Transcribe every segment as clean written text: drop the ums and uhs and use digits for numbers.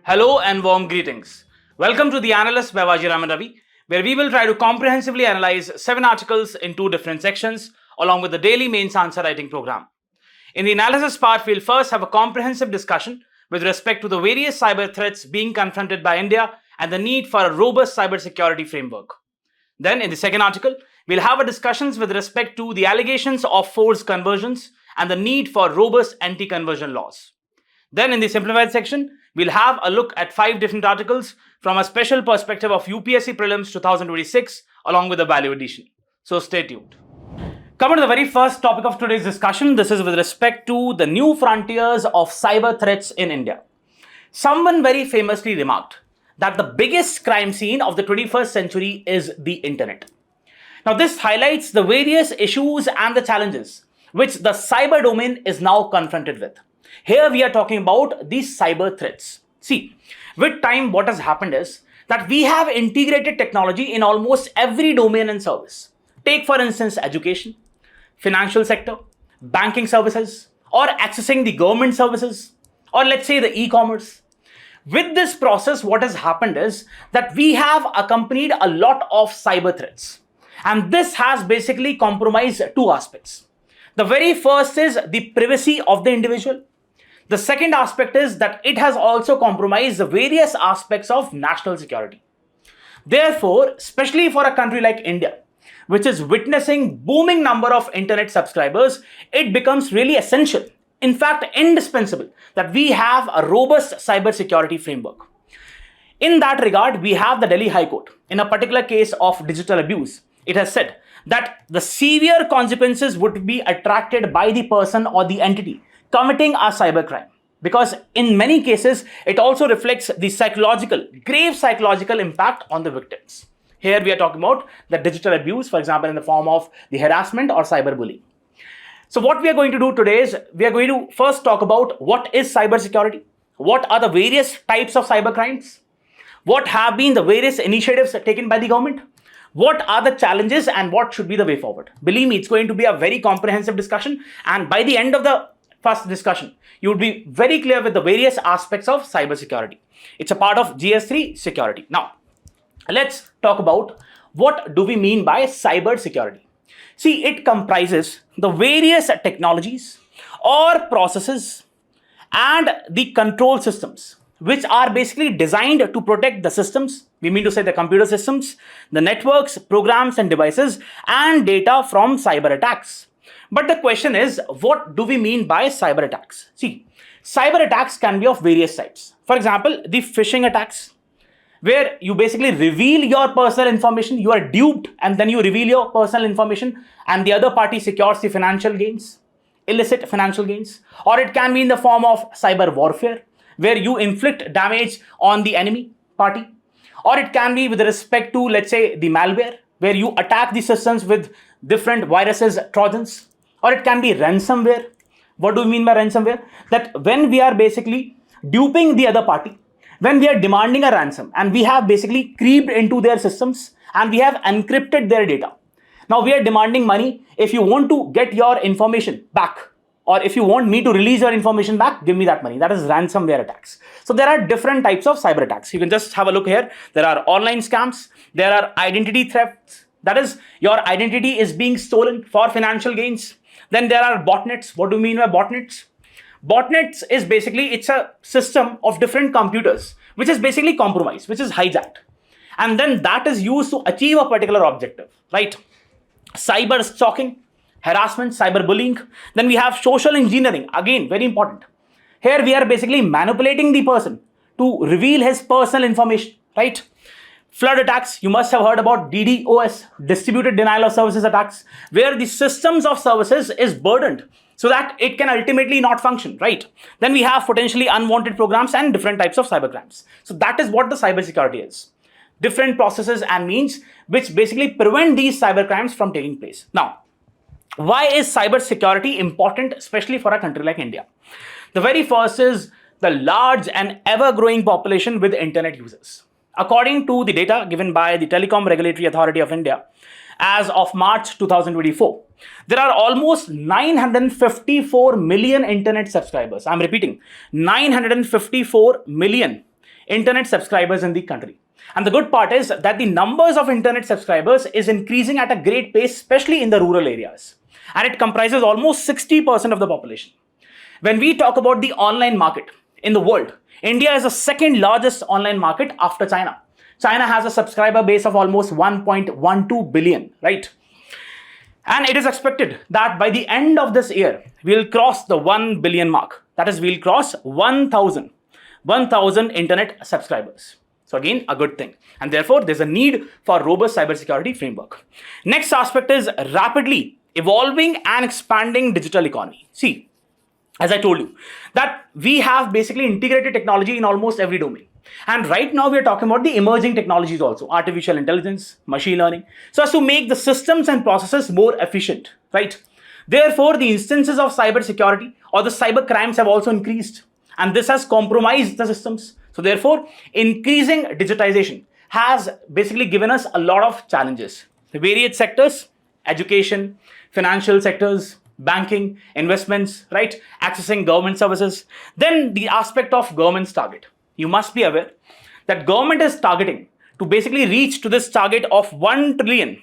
Hello and warm greetings. Welcome to the Analyst by Vajiram and Ravi, where we will try to comprehensively analyze 7 articles in 2 different sections, along with the daily mains answer writing program. In the analysis part, we'll first have a comprehensive discussion with respect to the various cyber threats being confronted by India and the need for a robust cybersecurity framework. Then, in the second article, we'll have a discussions with respect to the allegations of forced conversions and the need for robust anti-conversion laws. Then, in the simplified section, we'll have a look at 5 different articles from a special perspective of UPSC Prelims 2026 along with the value addition. So stay tuned. Coming to the very first topic of today's discussion, this is with respect to the new frontiers of cyber threats in India. Someone very famously remarked that the biggest crime scene of the 21st century is the internet. Now, this highlights the various issues and the challenges which the cyber domain is now confronted with. Here we are talking about these cyber threats. See, with time what has happened is that we have integrated technology in almost every domain and service. Take for instance education, financial sector, banking services, or accessing the government services, or let's say the e-commerce. With this process, what has happened is that we have accompanied a lot of cyber threats. And this has basically compromised 2 aspects. The very first is the privacy of the individual. The second aspect is that it has also compromised the various aspects of national security. Therefore, especially for a country like India, which is witnessing booming number of internet subscribers, it becomes really essential, in fact indispensable, that we have a robust cybersecurity framework. In that regard, we have the Delhi High Court. In a particular case of digital abuse, it has said that the severe consequences would be attracted by the person or the entity committing a cybercrime, because in many cases it also reflects the grave psychological impact on the victims. Here we are talking about the digital abuse, for example, in the form of the harassment or cyberbullying. So what we are going to do today is we are going to first talk about what is cybersecurity, what are the various types of cybercrimes, what have been the various initiatives taken by the government, what are the challenges, and what should be the way forward. Believe me, it's going to be a very comprehensive discussion, and by the end of the first discussion, you would be very clear with the various aspects of cybersecurity. It's a part of GS3 security. Now, let's talk about what do we mean by cybersecurity. See, it comprises the various technologies or processes and the control systems which are basically designed to protect the systems. We mean to say the computer systems, the networks, programs and devices and data from cyber attacks. But the question is, what do we mean by cyber attacks? See, cyber attacks can be of various types. For example, the phishing attacks, where you basically reveal your personal information, you are duped and then you reveal your personal information and the other party secures the financial gains, illicit financial gains. Or it can be in the form of cyber warfare, where you inflict damage on the enemy party. Or it can be with respect to, let's say, the malware, where you attack the systems with different viruses, trojans. Or it can be ransomware. What do we mean by ransomware? That when we are basically duping the other party, when we are demanding a ransom and we have basically creeped into their systems and we have encrypted their data. Now we are demanding money. If you want to get your information back, or if you want me to release your information back, give me that money. That is ransomware attacks. So there are different types of cyber attacks. You can just have a look here. There are online scams. There are identity thefts. That is, your identity is being stolen for financial gains. Then there are botnets. What do you mean by botnets? Botnets is basically, it's a system of different computers, which is basically compromised, which is hijacked. And then that is used to achieve a particular objective, right? Cyber stalking, harassment, cyberbullying. Then we have social engineering. Again, very important. Here we are basically manipulating the person to reveal his personal information, right? Flood attacks, you must have heard about DDoS, distributed denial of services attacks, where the systems of services is burdened so that it can ultimately not function, right? Then we have potentially unwanted programs and different types of cybercrimes. So that is what the cybersecurity is. Different processes and means which basically prevent these cybercrimes from taking place. Now, why is cybersecurity important, especially for a country like India? The very first is the large and ever-growing population with internet users. According to the data given by the Telecom Regulatory Authority of India, as of March 2024, there are almost 954 million internet subscribers. I'm repeating, 954 million internet subscribers in the country. And the good part is that the numbers of internet subscribers is increasing at a great pace, especially in the rural areas. And it comprises almost 60% of the population. When we talk about the online market in the world, India is the second largest online market after China. China has a subscriber base of almost 1.12 billion, right? And it is expected that by the end of this year, we'll cross the 1 billion mark. That is, we'll cross 1,000 internet subscribers. So again, a good thing. And therefore, there's a need for robust cybersecurity framework. Next aspect is rapidly evolving and expanding digital economy. See, as I told you, that we have basically integrated technology in almost every domain. And right now we are talking about the emerging technologies also, artificial intelligence, machine learning, so as to make the systems and processes more efficient, right? Therefore, the instances of cyber security or the cyber crimes have also increased, and this has compromised the systems. So therefore, increasing digitization has basically given us a lot of challenges. The various sectors, education, financial sectors, banking, investments, right? Accessing government services. Then the aspect of government's target. You must be aware that government is targeting to basically reach to this target of $1 trillion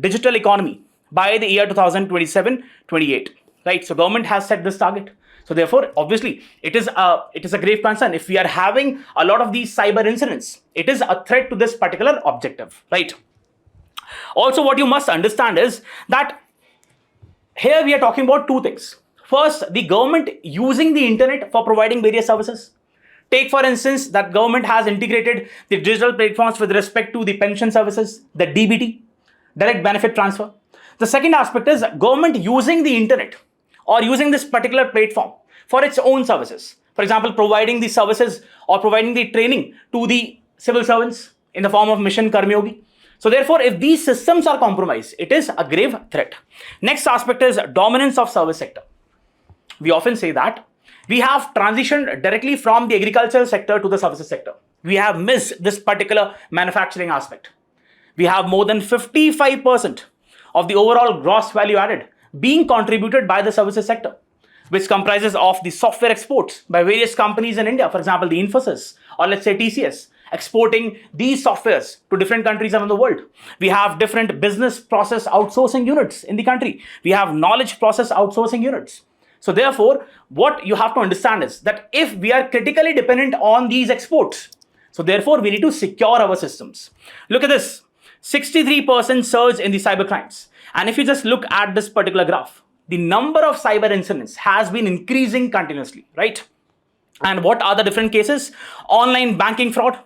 digital economy by the year 2027-28, right? So government has set this target. So therefore, obviously, it is a grave concern. If we are having a lot of these cyber incidents, it is a threat to this particular objective, right? Also, what you must understand is that here we are talking about two things. First, the government using the internet for providing various services. Take, for instance, that government has integrated the digital platforms with respect to the pension services, the DBT, direct benefit transfer. The second aspect is government using the internet or using this particular platform for its own services. For example, providing the services or providing the training to the civil servants in the form of Mission Karmyogi. So therefore, if these systems are compromised, it is a grave threat. Next aspect is dominance of service sector. We often say that we have transitioned directly from the agricultural sector to the services sector. We have missed this particular manufacturing aspect. We have more than 55% of the overall gross value added being contributed by the services sector, which comprises of the software exports by various companies in India. For example, the Infosys or let's say TCS, exporting these softwares to different countries around the world. We have different business process outsourcing units in the country. We have knowledge process outsourcing units. So therefore, what you have to understand is that if we are critically dependent on these exports, so therefore we need to secure our systems. Look at this, 63% surge in the cyber crimes. And if you just look at this particular graph, the number of cyber incidents has been increasing continuously, right? And what are the different cases? Online banking fraud,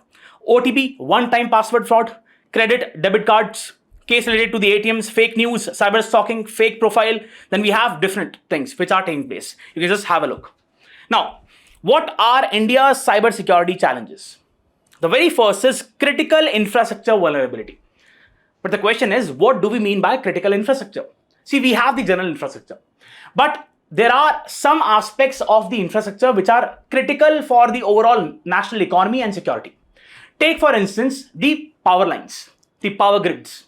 OTP, one-time password fraud, credit, debit cards, case related to the ATMs, fake news, cyber stalking, fake profile. Then we have different things which are taking place. You can just have a look. Now, what are India's cyber security challenges? The very first is critical infrastructure vulnerability. But the question is, what do we mean by critical infrastructure? See, we have the general infrastructure, but there are some aspects of the infrastructure which are critical for the overall national economy and security. Take, for instance, the power lines, the power grids,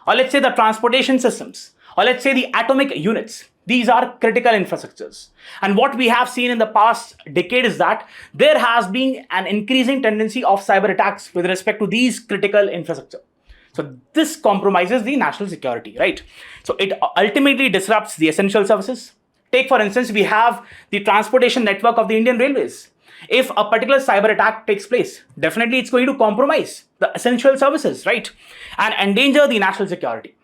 or let's say the transportation systems, or let's say the atomic units. These are critical infrastructures. And what we have seen in the past decade is that there has been an increasing tendency of cyber attacks with respect to these critical infrastructure. So this compromises the national security, right? So it ultimately disrupts the essential services. Take, for instance, we have the transportation network of the Indian Railways. If a particular cyber attack takes place, definitely it's going to compromise the essential services, right? And endanger the national security.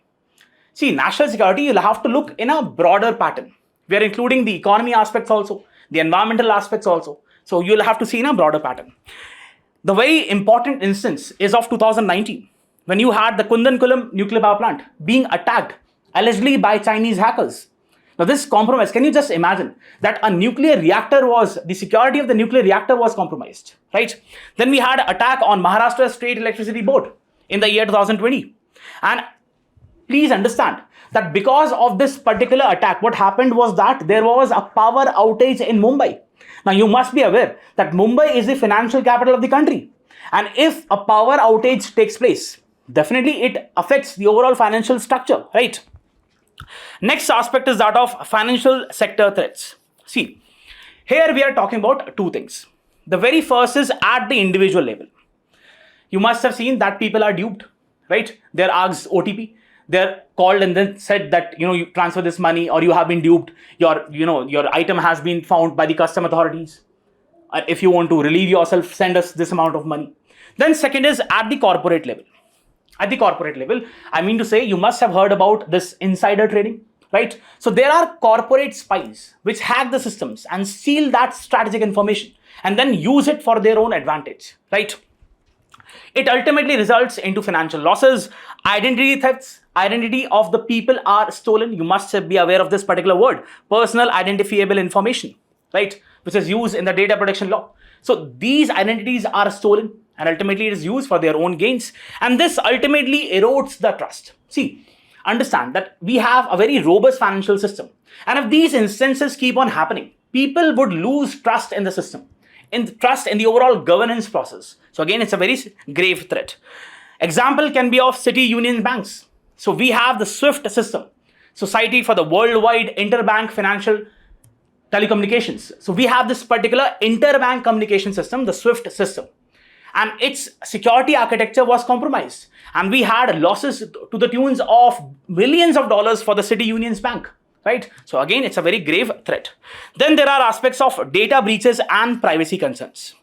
See, national security, you'll have to look in a broader pattern. We are including the economy aspects also, the environmental aspects also. So you'll have to see in a broader pattern. The very important instance is of 2019, when you had the Kundankulam nuclear power plant being attacked allegedly by Chinese hackers. Now this compromise, can you just imagine that a nuclear reactor the security of the nuclear reactor was compromised, right? Then we had an attack on Maharashtra State Electricity Board in the year 2020. And please understand that because of this particular attack, what happened was that there was a power outage in Mumbai. Now you must be aware that Mumbai is the financial capital of the country. And if a power outage takes place, definitely it affects the overall financial structure, right? Next aspect is that of financial sector threats. See, here we are talking about two things. The very first is at the individual level. You must have seen that people are duped, right? They're asked OTP. They're called and then said that, you transfer this money or you have been duped. Your item has been found by the custom authorities. If you want to relieve yourself, send us this amount of money. Then second is at the corporate level. At the corporate level, I mean to say, you must have heard about this insider trading, right? So there are corporate spies which hack the systems and steal that strategic information and then use it for their own advantage, right? It ultimately results into financial losses, identity thefts, identity of the people are stolen. You must be aware of this particular word, personal identifiable information, right? Which is used in the data protection law. So these identities are stolen and ultimately it is used for their own gains. And this ultimately erodes the trust. See, understand that we have a very robust financial system. And if these instances keep on happening, people would lose trust in the system, trust in the overall governance process. So again, it's a very grave threat. Example can be of city union banks. So we have the SWIFT system, Society for the Worldwide Interbank Financial Telecommunications. So we have this particular interbank communication system, the SWIFT system, and its security architecture was compromised. And we had losses to the tunes of millions of dollars for the City Union's Bank, right? So again, it's a very grave threat. Then there are aspects of data breaches and privacy concerns.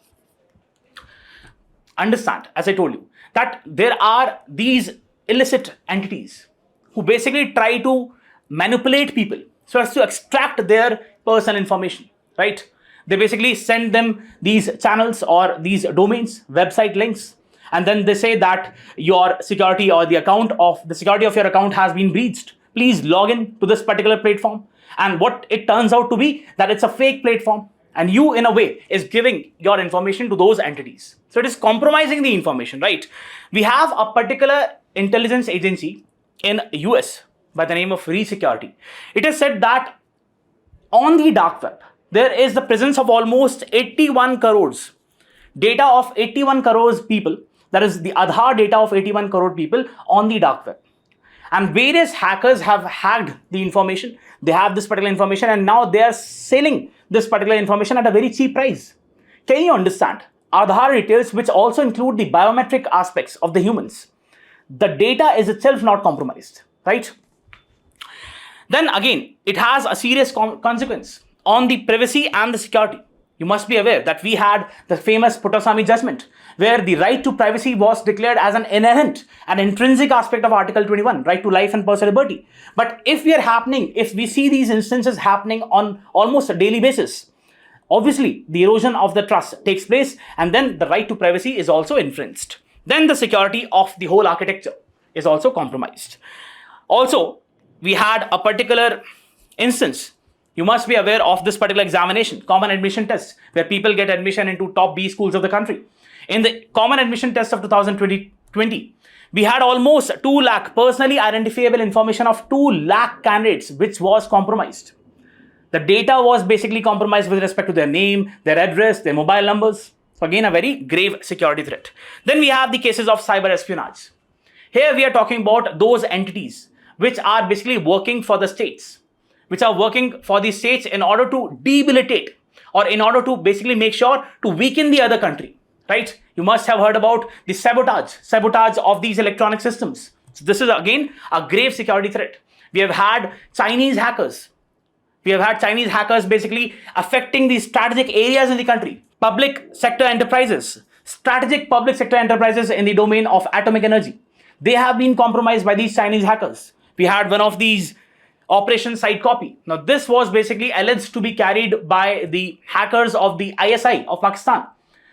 Understand, as I told you, that there are these illicit entities who basically try to manipulate people so as to extract their personal information, right? They basically send them these channels or these domains, website links, and then they say that your security or the security of your account has been breached. Please log in to this particular platform. And what it turns out to be that it's a fake platform. And you, in a way, is giving your information to those entities. So it is compromising the information, right? We have a particular intelligence agency in US by the name of Resecurity. It is said that on the dark web, there is the presence of almost 81 crores, data of 81 crores people, that is the Aadhaar data of 81 crore people on the dark web. And various hackers have hacked the information. They have this particular information and now they are selling this particular information at a very cheap price. Can you understand? Aadhaar details, which also include the biometric aspects of the humans. The data is itself not compromised, right? Then again, it has a serious consequence on the privacy and the security. You must be aware that we had the famous Puttaswamy judgment, where the right to privacy was declared as an inherent and intrinsic aspect of Article 21, right to life and personal liberty. But if we see these instances happening on almost a daily basis, obviously the erosion of the trust takes place and then the right to privacy is also infringed. Then the security of the whole architecture is also compromised. Also, we had a particular instance. You must be aware of this particular examination, common admission test, where people get admission into top B schools of the country. In the common admission test of 2020, we had almost 2 lakh personally identifiable information of 2 lakh candidates, which was compromised. The data was basically compromised with respect to their name, their address, their mobile numbers. So again, a very grave security threat. Then we have the cases of cyber espionage. Here we are talking about those entities which are basically working for the states, in order to debilitate or in order to basically make sure to weaken the other country, right? You must have heard about the sabotage of these electronic systems. So this is again a grave security threat. We have had Chinese hackers basically affecting the strategic areas in the country, strategic public sector enterprises in the domain of atomic energy. They have been compromised by these Chinese hackers. We had one of these Operation Side Copy. Now, this was basically alleged to be carried by the hackers of the ISI of Pakistan,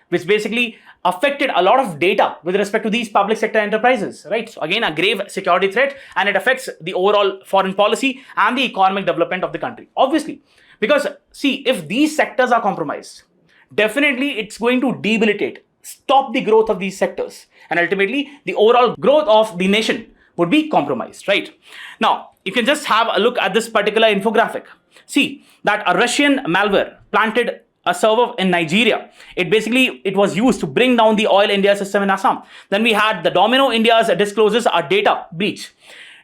which basically affected a lot of data with respect to these public sector enterprises, right? So again, a grave security threat, and it affects the overall foreign policy and the economic development of the country. Obviously, because see, if these sectors are compromised, definitely it's going to debilitate, stop the growth of these sectors, and ultimately the overall growth of the nation would be compromised, right? Now, you can just have a look at this particular infographic. See that a Russian malware planted a server in Nigeria. It was used to bring down the Oil India system in Assam. Then we had the Domino India's discloses a data breach.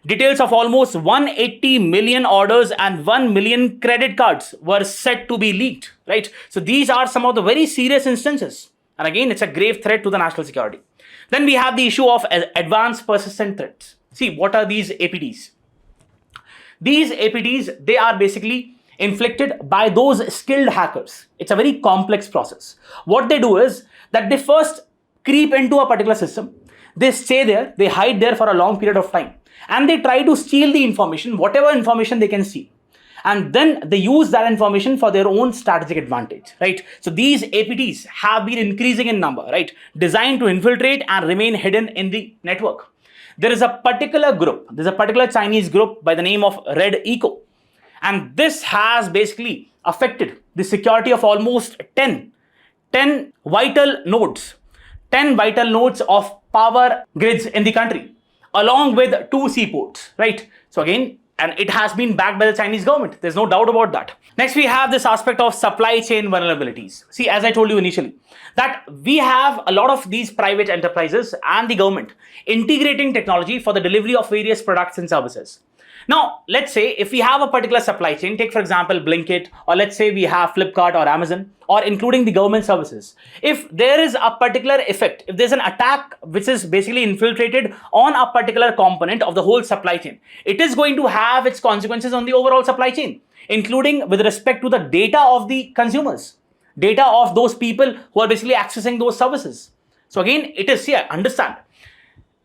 Details of almost 180 million orders and 1 million credit cards were said to be leaked, right? So these are some of the very serious instances. And again, it's a grave threat to the national security. Then we have the issue of advanced persistent threats. See, what are these APTs? These APTs, they are basically inflicted by those skilled hackers. It's a very complex process. What they do is that they first creep into a particular system. They stay there, they hide there for a long period of time, and they try to steal the information, whatever information they can steal. And then they use that information for their own strategic advantage, right? So these APTs have been increasing in number, right? Designed to infiltrate and remain hidden in the network. There is a particular group, there's a particular Chinese group by the name of Red Eco. And this has basically affected the security of almost 10 vital nodes, 10 vital nodes of power grids in the country, along with 2 seaports, right? So again, and it has been backed by the Chinese government. There's no doubt about that. Next, we have this aspect of supply chain vulnerabilities. See, as I told you initially, that we have a lot of these private enterprises and the government integrating technology for the delivery of various products and services. Now, let's say if we have a particular supply chain, take for example Blinkit, or let's say we have Flipkart or Amazon, or including the government services. If there is a particular effect, if there's an attack which is basically infiltrated on a particular component of the whole supply chain, it is going to have its consequences on the overall supply chain, including with respect to the data of the consumers, data of those people who are basically accessing those services. So again, it is here, understand.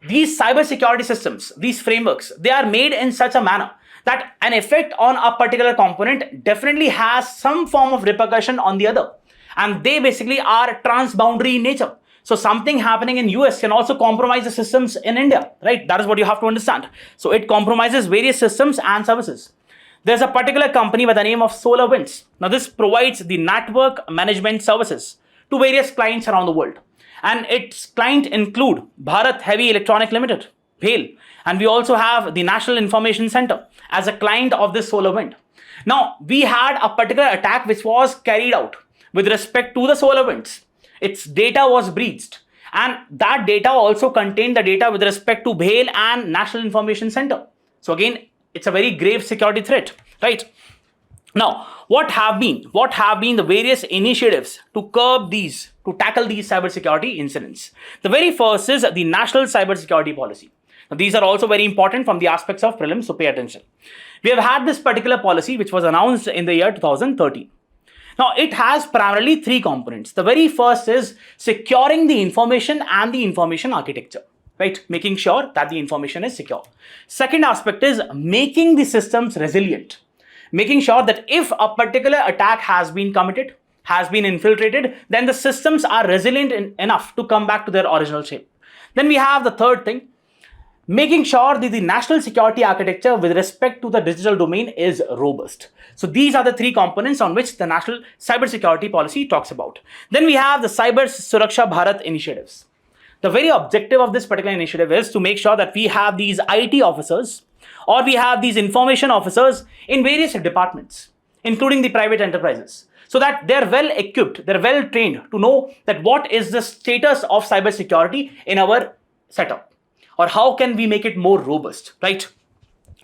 These cybersecurity systems, these frameworks, they are made in such a manner that an effect on a particular component definitely has some form of repercussion on the other. And they basically are transboundary in nature. So something happening in US can also compromise the systems in India, right? That is what you have to understand. So it compromises various systems and services. There's a particular company by the name of SolarWinds. Now this provides the network management services to various clients around the world. And its client include Bharat Heavy Electronic Limited, BHEL. And we also have the National Information Center as a client of this SolarWind. Now, we had a particular attack which was carried out with respect to the SolarWinds. Its data was breached. And that data also contained the data with respect to BHEL and National Information Center. So again, it's a very grave security threat, right? Now, what have been the various initiatives to curb these, to tackle these cybersecurity incidents? The very first is the National Cybersecurity Policy. Now, these are also very important from the aspects of prelims, so pay attention. We have had this particular policy which was announced in the year 2013. Now, it has primarily 3 components. The very first is securing the information and the information architecture, right? Making sure that the information is secure. Second aspect is making the systems resilient. Making sure that if a particular attack has been committed, has been infiltrated, then the systems are resilient enough to come back to their original shape. Then we have the third thing, making sure that the national security architecture with respect to the digital domain is robust. So these are the 3 components on which the National Cybersecurity Policy talks about. Then we have the Cyber Suraksha Bharat initiatives. The very objective of this particular initiative is to make sure that we have these IT officers or we have these information officers in various departments, including the private enterprises, so that they're well equipped, they're well trained to know that what is the status of cybersecurity in our setup, or how can we make it more robust, right?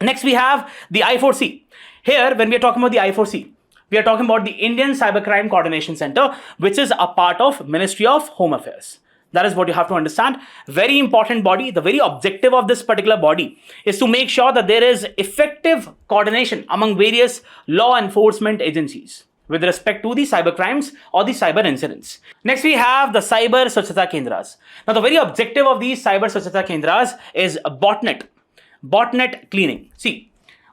Next, we have the I4C. Here, when we are talking about the I4C, we are talking about the Indian Cybercrime Coordination Center, which is a part of Ministry of Home Affairs. That is what you have to understand. Very important body. The very objective of this particular body is to make sure that there is effective coordination among various law enforcement agencies with respect to the cyber crimes or the cyber incidents. Next, we have the Cyber Swachhata Kendras. Now, the very objective of these Cyber Swachhata Kendras is botnet cleaning. See,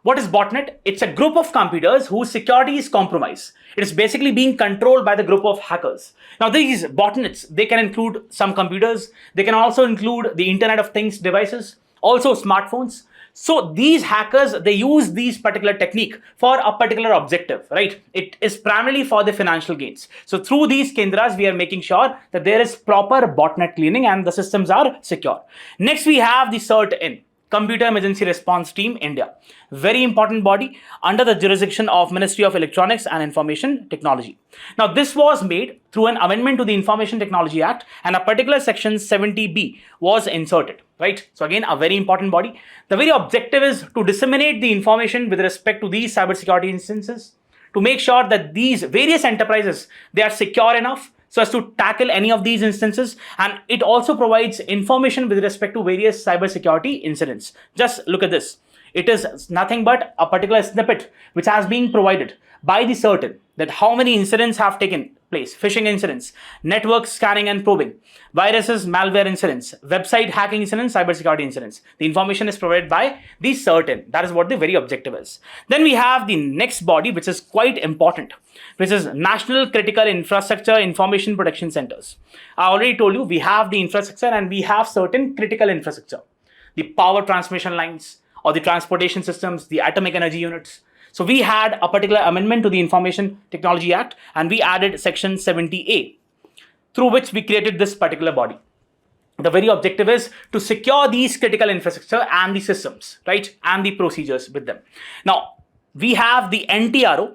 what is botnet? It's a group of computers whose security is compromised. It is basically being controlled by the group of hackers. Now, these botnets, they can include some computers. They can also include the Internet of Things devices, also smartphones. So these hackers, they use these particular technique for a particular objective, right? It is primarily for the financial gains. So through these kendras, we are making sure that there is proper botnet cleaning and the systems are secure. Next, we have the CERT-In. Computer Emergency Response Team India. Very important body under the jurisdiction of Ministry of Electronics and Information Technology. Now, this was made through an amendment to the Information Technology Act, and a particular section 70B was inserted, right? So again, a very important body. The very objective is to disseminate the information with respect to these cybersecurity instances, to make sure that these various enterprises, they are secure enough so as to tackle any of these instances, and it also provides information with respect to various cybersecurity incidents. Just look at this. It is nothing but a particular snippet which has been provided by the certain that how many incidents have taken place: phishing incidents, network scanning and probing, viruses, malware incidents, website hacking incidents, cybersecurity incidents. The information is provided by the certain. That is what the very objective is. Then we have the next body, which is quite important, which is National Critical Infrastructure Information Protection Centers. I already told you we have the infrastructure and we have certain critical infrastructure, the power transmission lines or the transportation systems, the atomic energy units. So we had a particular amendment to the Information Technology Act and we added section 70A, through which we created this particular body. The very objective is to secure these critical infrastructure and the systems, right? And the procedures with them. Now, we have the NTRO,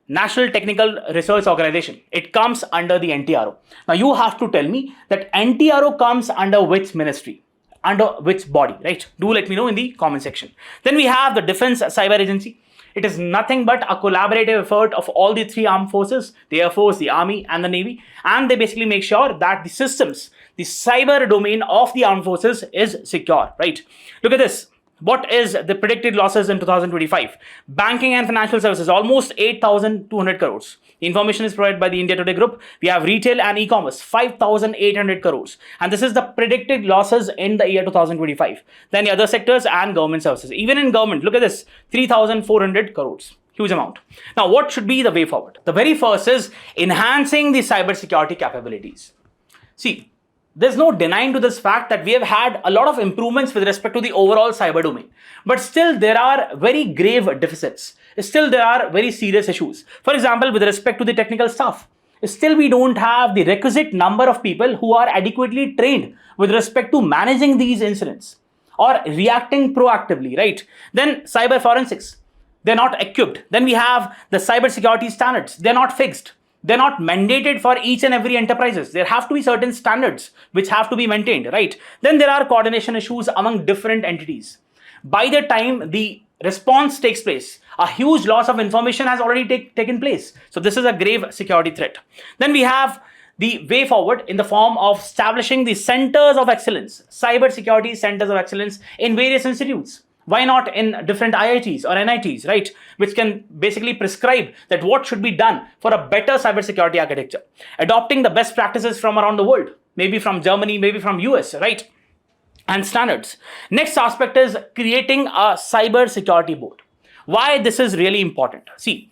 National Technical Research Organization. It comes under the NTRO. Now, you have to tell me that NTRO comes under which ministry, under which body, right? Do let me know in the comment section. Then we have the Defense Cyber Agency. It is nothing but a collaborative effort of all the three armed forces, the Air Force, the Army, and the Navy. And they basically make sure that the systems, the cyber domain of the armed forces is secure, right? Look at this. What is the predicted losses in 2025? Banking and financial services, almost 8,200 crores. The information is provided by the India Today Group. We have retail and e-commerce, 5,800 crores. And this is the predicted losses in the year 2025. Then the other sectors and government services. Even in government, look at this, 3,400 crores. Huge amount. Now, what should be the way forward? The very first is enhancing the cybersecurity capabilities. See, there's no denying to this fact that we have had a lot of improvements with respect to the overall cyber domain. But still, there are very grave deficits. Still, there are very serious issues. For example, with respect to the technical staff, still we don't have the requisite number of people who are adequately trained with respect to managing these incidents or reacting proactively, right? Then cyber forensics, they're not equipped. Then we have the cybersecurity standards. They're not fixed. They're not mandated for each and every enterprises. There have to be certain standards which have to be maintained, right? Then there are coordination issues among different entities. By the time the response takes place, a huge loss of information has already taken place. So this is a grave security threat. Then we have the way forward in the form of establishing the centers of excellence, cybersecurity centers of excellence in various institutes. Why not in different IITs or NITs, right? Which can basically prescribe that what should be done for a better cybersecurity architecture. Adopting the best practices from around the world, maybe from Germany, maybe from US, right? And standards. Next aspect is creating a cybersecurity board. Why this is really important? See,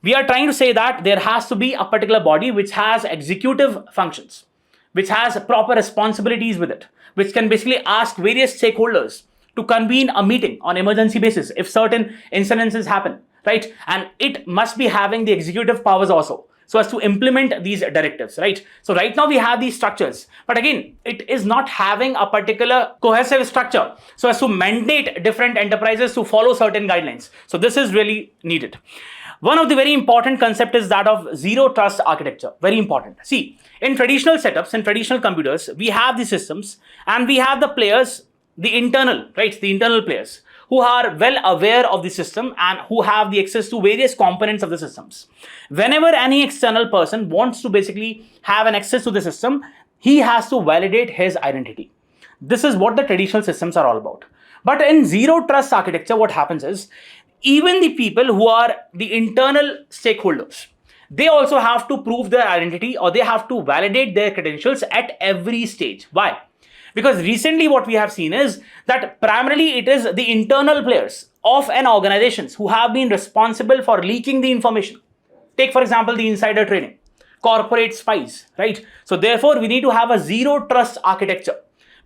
we are trying to say that there has to be a particular body which has executive functions, which has proper responsibilities with it, which can basically ask various stakeholders to convene a meeting on emergency basis if certain incidences happen, right? And it must be having the executive powers also, so as to implement these directives, right? So right now we have these structures, but again, it is not having a particular cohesive structure so as to mandate different enterprises to follow certain guidelines. So this is really needed. One of the very important concept is that of zero trust architecture. Very important. See, in traditional setups, in traditional computers, we have the systems and we have the players, the internal, right? The internal players who are well aware of the system and who have the access to various components of the systems. Whenever any external person wants to basically have an access to the system, he has to validate his identity. This is what the traditional systems are all about. But in zero trust architecture, what happens is even the people who are the internal stakeholders, they also have to prove their identity or they have to validate their credentials at every stage. Why? Because recently what we have seen is that primarily it is the internal players of an organization who have been responsible for leaking the information. Take for example the insider trading, corporate spies, right? So therefore we need to have a zero trust architecture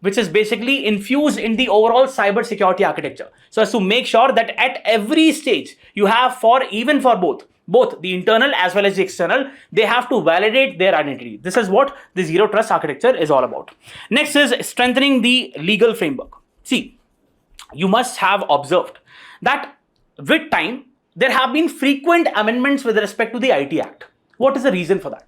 which is basically infused in the overall cyber security architecture, so as to make sure that at every stage you have even for both the internal as well as the external, they have to validate their identity. This is what the zero trust architecture is all about. Next is strengthening the legal framework. See, you must have observed that with time, there have been frequent amendments with respect to the IT Act. What is the reason for that?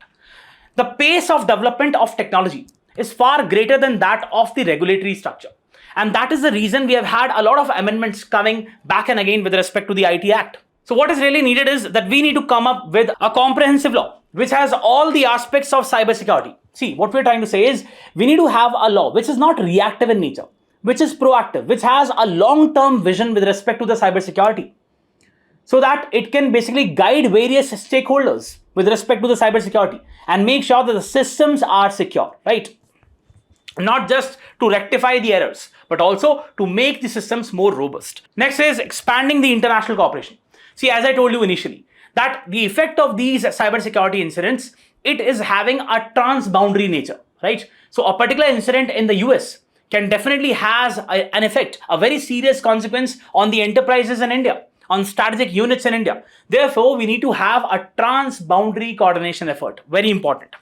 The pace of development of technology is far greater than that of the regulatory structure. And that is the reason we have had a lot of amendments coming back and again with respect to the IT Act. So what is really needed is that we need to come up with a comprehensive law which has all the aspects of cybersecurity. See, what we're trying to say is we need to have a law which is not reactive in nature, which is proactive, which has a long-term vision with respect to the cybersecurity, so that it can basically guide various stakeholders with respect to the cybersecurity and make sure that the systems are secure, right? Not just to rectify the errors, but also to make the systems more robust. Next is expanding the international cooperation. See, as I told you initially, that the effect of these cybersecurity incidents, it is having a transboundary nature, right? So a particular incident in the US can definitely has an effect, a very serious consequence on the enterprises in India, on strategic units in India. Therefore, we need to have a transboundary coordination effort. Very important.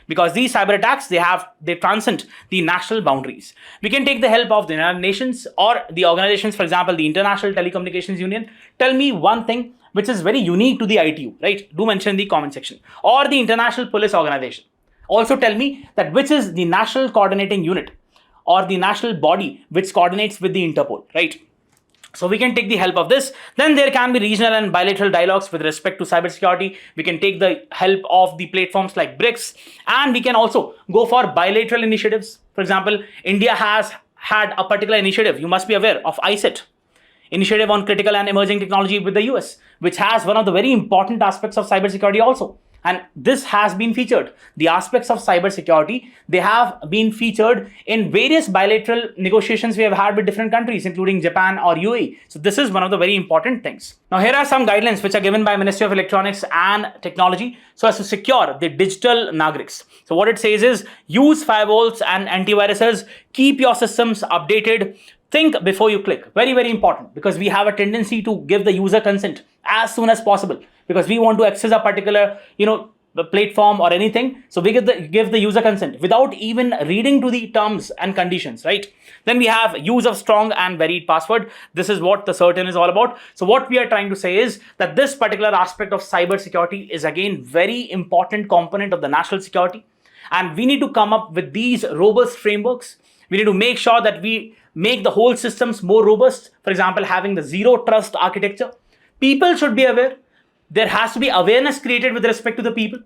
Because these cyber attacks, they transcend the national boundaries. We can take the help of the United Nations or the organizations, for example, the International Telecommunications Union. Tell me one thing which is very unique to the ITU, right? Do mention in the comment section. Or the International Police Organization. Also tell me that which is the national coordinating unit or the national body which coordinates with the Interpol, right? So we can take the help of this. Then there can be regional and bilateral dialogues with respect to cybersecurity. We can take the help of the platforms like BRICS, and we can also go for bilateral initiatives. For example, India has had a particular initiative, you must be aware of ICIT, Initiative on Critical and Emerging Technology with the US, which has one of the very important aspects of cybersecurity also. And this has been featured. The aspects of cybersecurity, they have been featured in various bilateral negotiations we have had with different countries, including Japan or UAE. So this is one of the very important things. Now here are some guidelines which are given by Ministry of Electronics and Technology so as to secure the digital Nagriks. So what it says is use firewalls and antiviruses, keep your systems updated, think before you click. Very, very important, because we have a tendency to give the user consent as soon as possible, because we want to access a particular, the platform or anything. So we give the user consent without even reading to the terms and conditions, right? Then we have use of strong and varied password. This is what the certain is all about. So what we are trying to say is that this particular aspect of cybersecurity is again very important component of the national security. And we need to come up with these robust frameworks. We need to make sure that we make the whole systems more robust. For example, having the zero trust architecture. People should be aware. There has to be awareness created with respect to the people.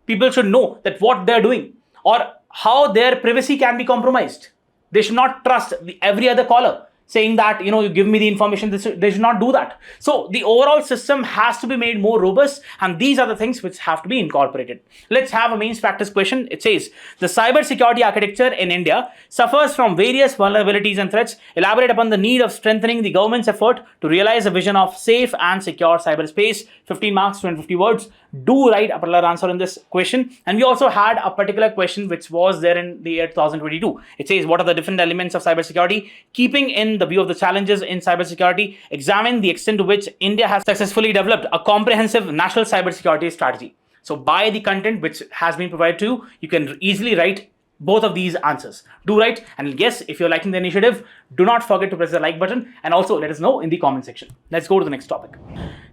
People should know that what they're doing or how their privacy can be compromised. They should not trust every other caller saying that, you give me the information. They should not do that. So the overall system has to be made more robust, and these are the things which have to be incorporated. Let's have a mains practice question. It says, the cybersecurity architecture in India suffers from various vulnerabilities and threats. Elaborate upon the need of strengthening the government's effort to realize a vision of safe and secure cyberspace. 15 marks, 250 words. Do write a particular answer in this question. And we also had a particular question which was there in the year 2022. It says, what are the different elements of cybersecurity? Keeping in the view of the challenges in cybersecurity, examine the extent to which India has successfully developed a comprehensive national cybersecurity strategy. So by the content which has been provided to you, you can easily write both of these answers. Do write, and yes, if you're liking the initiative, do not forget to press the like button, and also let us know in the comment section. Let's go to the next topic.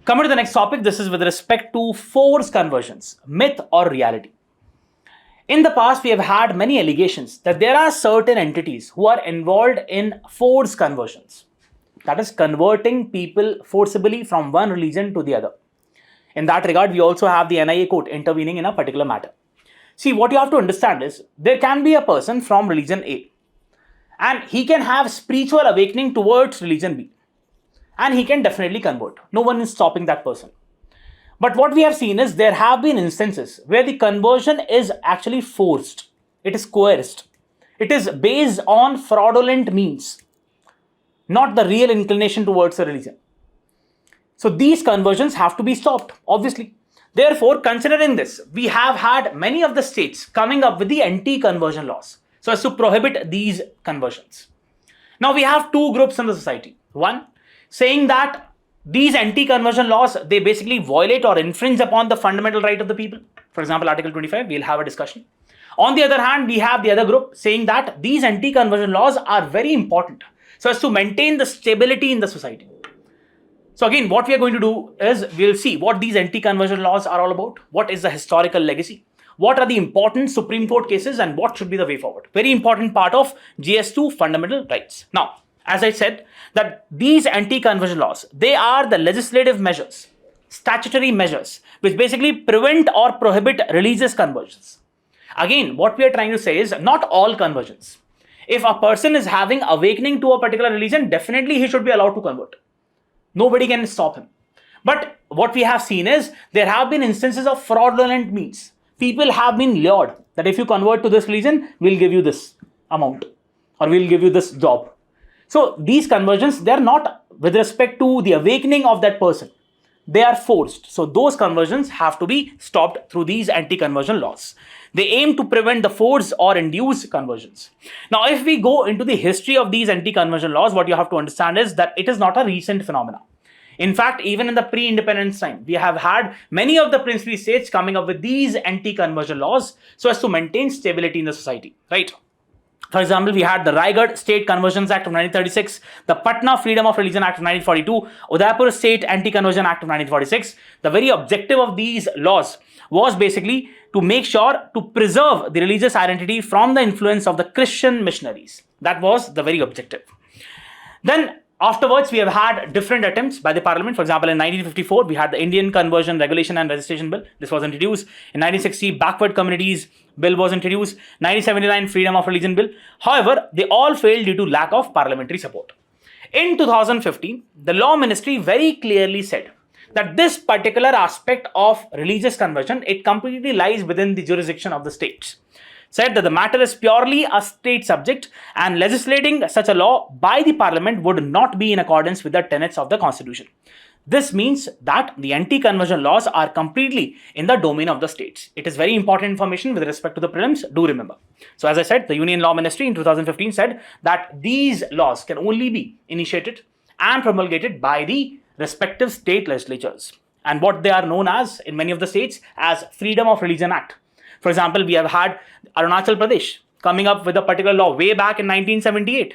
Coming to the next topic, this is with respect to force conversions, myth or reality. In the past, we have had many allegations that there are certain entities who are involved in force conversions. That is, converting people forcibly from one religion to the other. In that regard, we also have the NIA court intervening in a particular matter. See, what you have to understand is, there can be a person from religion A, and he can have spiritual awakening towards religion B, and he can definitely convert. No one is stopping that person. But what we have seen is there have been instances where the conversion is actually forced. It is coerced. It is based on fraudulent means, not the real inclination towards a religion. So these conversions have to be stopped, obviously. Therefore, considering this, we have had many of the states coming up with the anti-conversion laws so as to prohibit these conversions. Now we have two groups in the society. One, saying that these anti-conversion laws, they basically violate or infringe upon the fundamental right of the people. For example, Article 25, we'll have a discussion. On the other hand, we have the other group saying that these anti-conversion laws are very important so as to maintain the stability in the society. So again, what we are going to do is we'll see what these anti-conversion laws are all about, what is the historical legacy, what are the important Supreme Court cases, and what should be the way forward. Very important part of GS2 fundamental rights. Now, as I said, that these anti-conversion laws, they are the legislative measures, statutory measures, which basically prevent or prohibit religious conversions. Again, what we are trying to say is not all conversions. If a person is having awakening to a particular religion, definitely he should be allowed to convert. Nobody can stop him. But what we have seen is there have been instances of fraudulent means. People have been lured that if you convert to this religion, we'll give you this amount or we'll give you this job. So these conversions, they're not with respect to the awakening of that person. They are forced. So those conversions have to be stopped through these anti-conversion laws. They aim to prevent the forced or induced conversions. Now, if we go into the history of these anti-conversion laws, what you have to understand is that it is not a recent phenomenon. In fact, even in the pre-independence time, we have had many of the princely states coming up with these anti-conversion laws so as to maintain stability in the society, right? For example, we had the Raigad State Conversions Act of 1936, the Patna Freedom of Religion Act of 1942, Udaipur State Anti-Conversion Act of 1946. The very objective of these laws was basically to make sure to preserve the religious identity from the influence of the Christian missionaries. That was the very objective. Then afterwards, we have had different attempts by the parliament. For example, in 1954, we had the Indian Conversion Regulation and Registration Bill. This was introduced. In 1960, Backward Communities Bill was introduced. 1979, Freedom of Religion Bill. However, they all failed due to lack of parliamentary support. In 2015, the Law Ministry very clearly said that this particular aspect of religious conversion, it completely lies within the jurisdiction of the states. Said that the matter is purely a state subject and legislating such a law by the parliament would not be in accordance with the tenets of the constitution. This means that the anti-conversion laws are completely in the domain of the states. It is very important information with respect to the prelims, do remember. So as I said, the Union Law Ministry in 2015 said that these laws can only be initiated and promulgated by the respective state legislatures, and what they are known as in many of the states as Freedom of Religion Act. For example, we have had Arunachal Pradesh coming up with a particular law way back in 1978.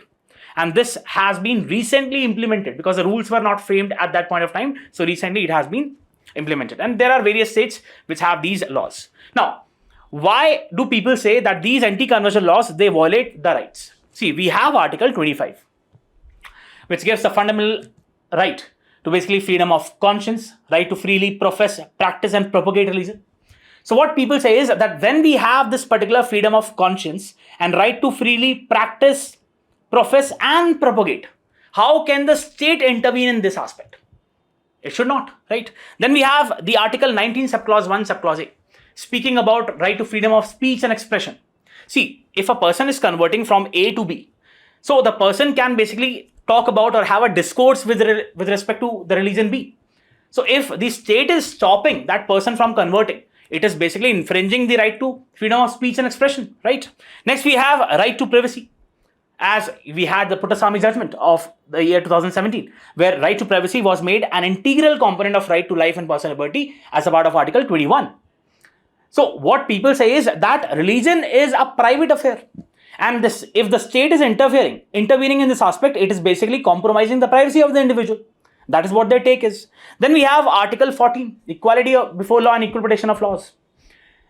And this has been recently implemented because the rules were not framed at that point of time. So recently it has been implemented. And there are various states which have these laws. Now, why do people say that these anti-conversion laws, they violate the rights? See, we have Article 25, which gives the fundamental right to basically freedom of conscience, right to freely profess, practice and propagate religion. So what people say is that when we have this particular freedom of conscience and right to freely practice, profess and propagate, how can the state intervene in this aspect? It should not, right? Then we have the Article 19 subclause 1 subclause A, speaking about right to freedom of speech and expression. See, if a person is converting from A to B, so the person can basically talk about or have a discourse with respect to the religion B. So if the state is stopping that person from converting, it is basically infringing the right to freedom of speech and expression, right? Next, we have a right to privacy, as we had the Puttaswamy judgment of the year 2017, where right to privacy was made an integral component of right to life and personal liberty as a part of Article 21. So what people say is that religion is a private affair. And this, if the state is intervening in this aspect, it is basically compromising the privacy of the individual. That is what their take is. Then we have Article 14, equality before law and equal protection of laws.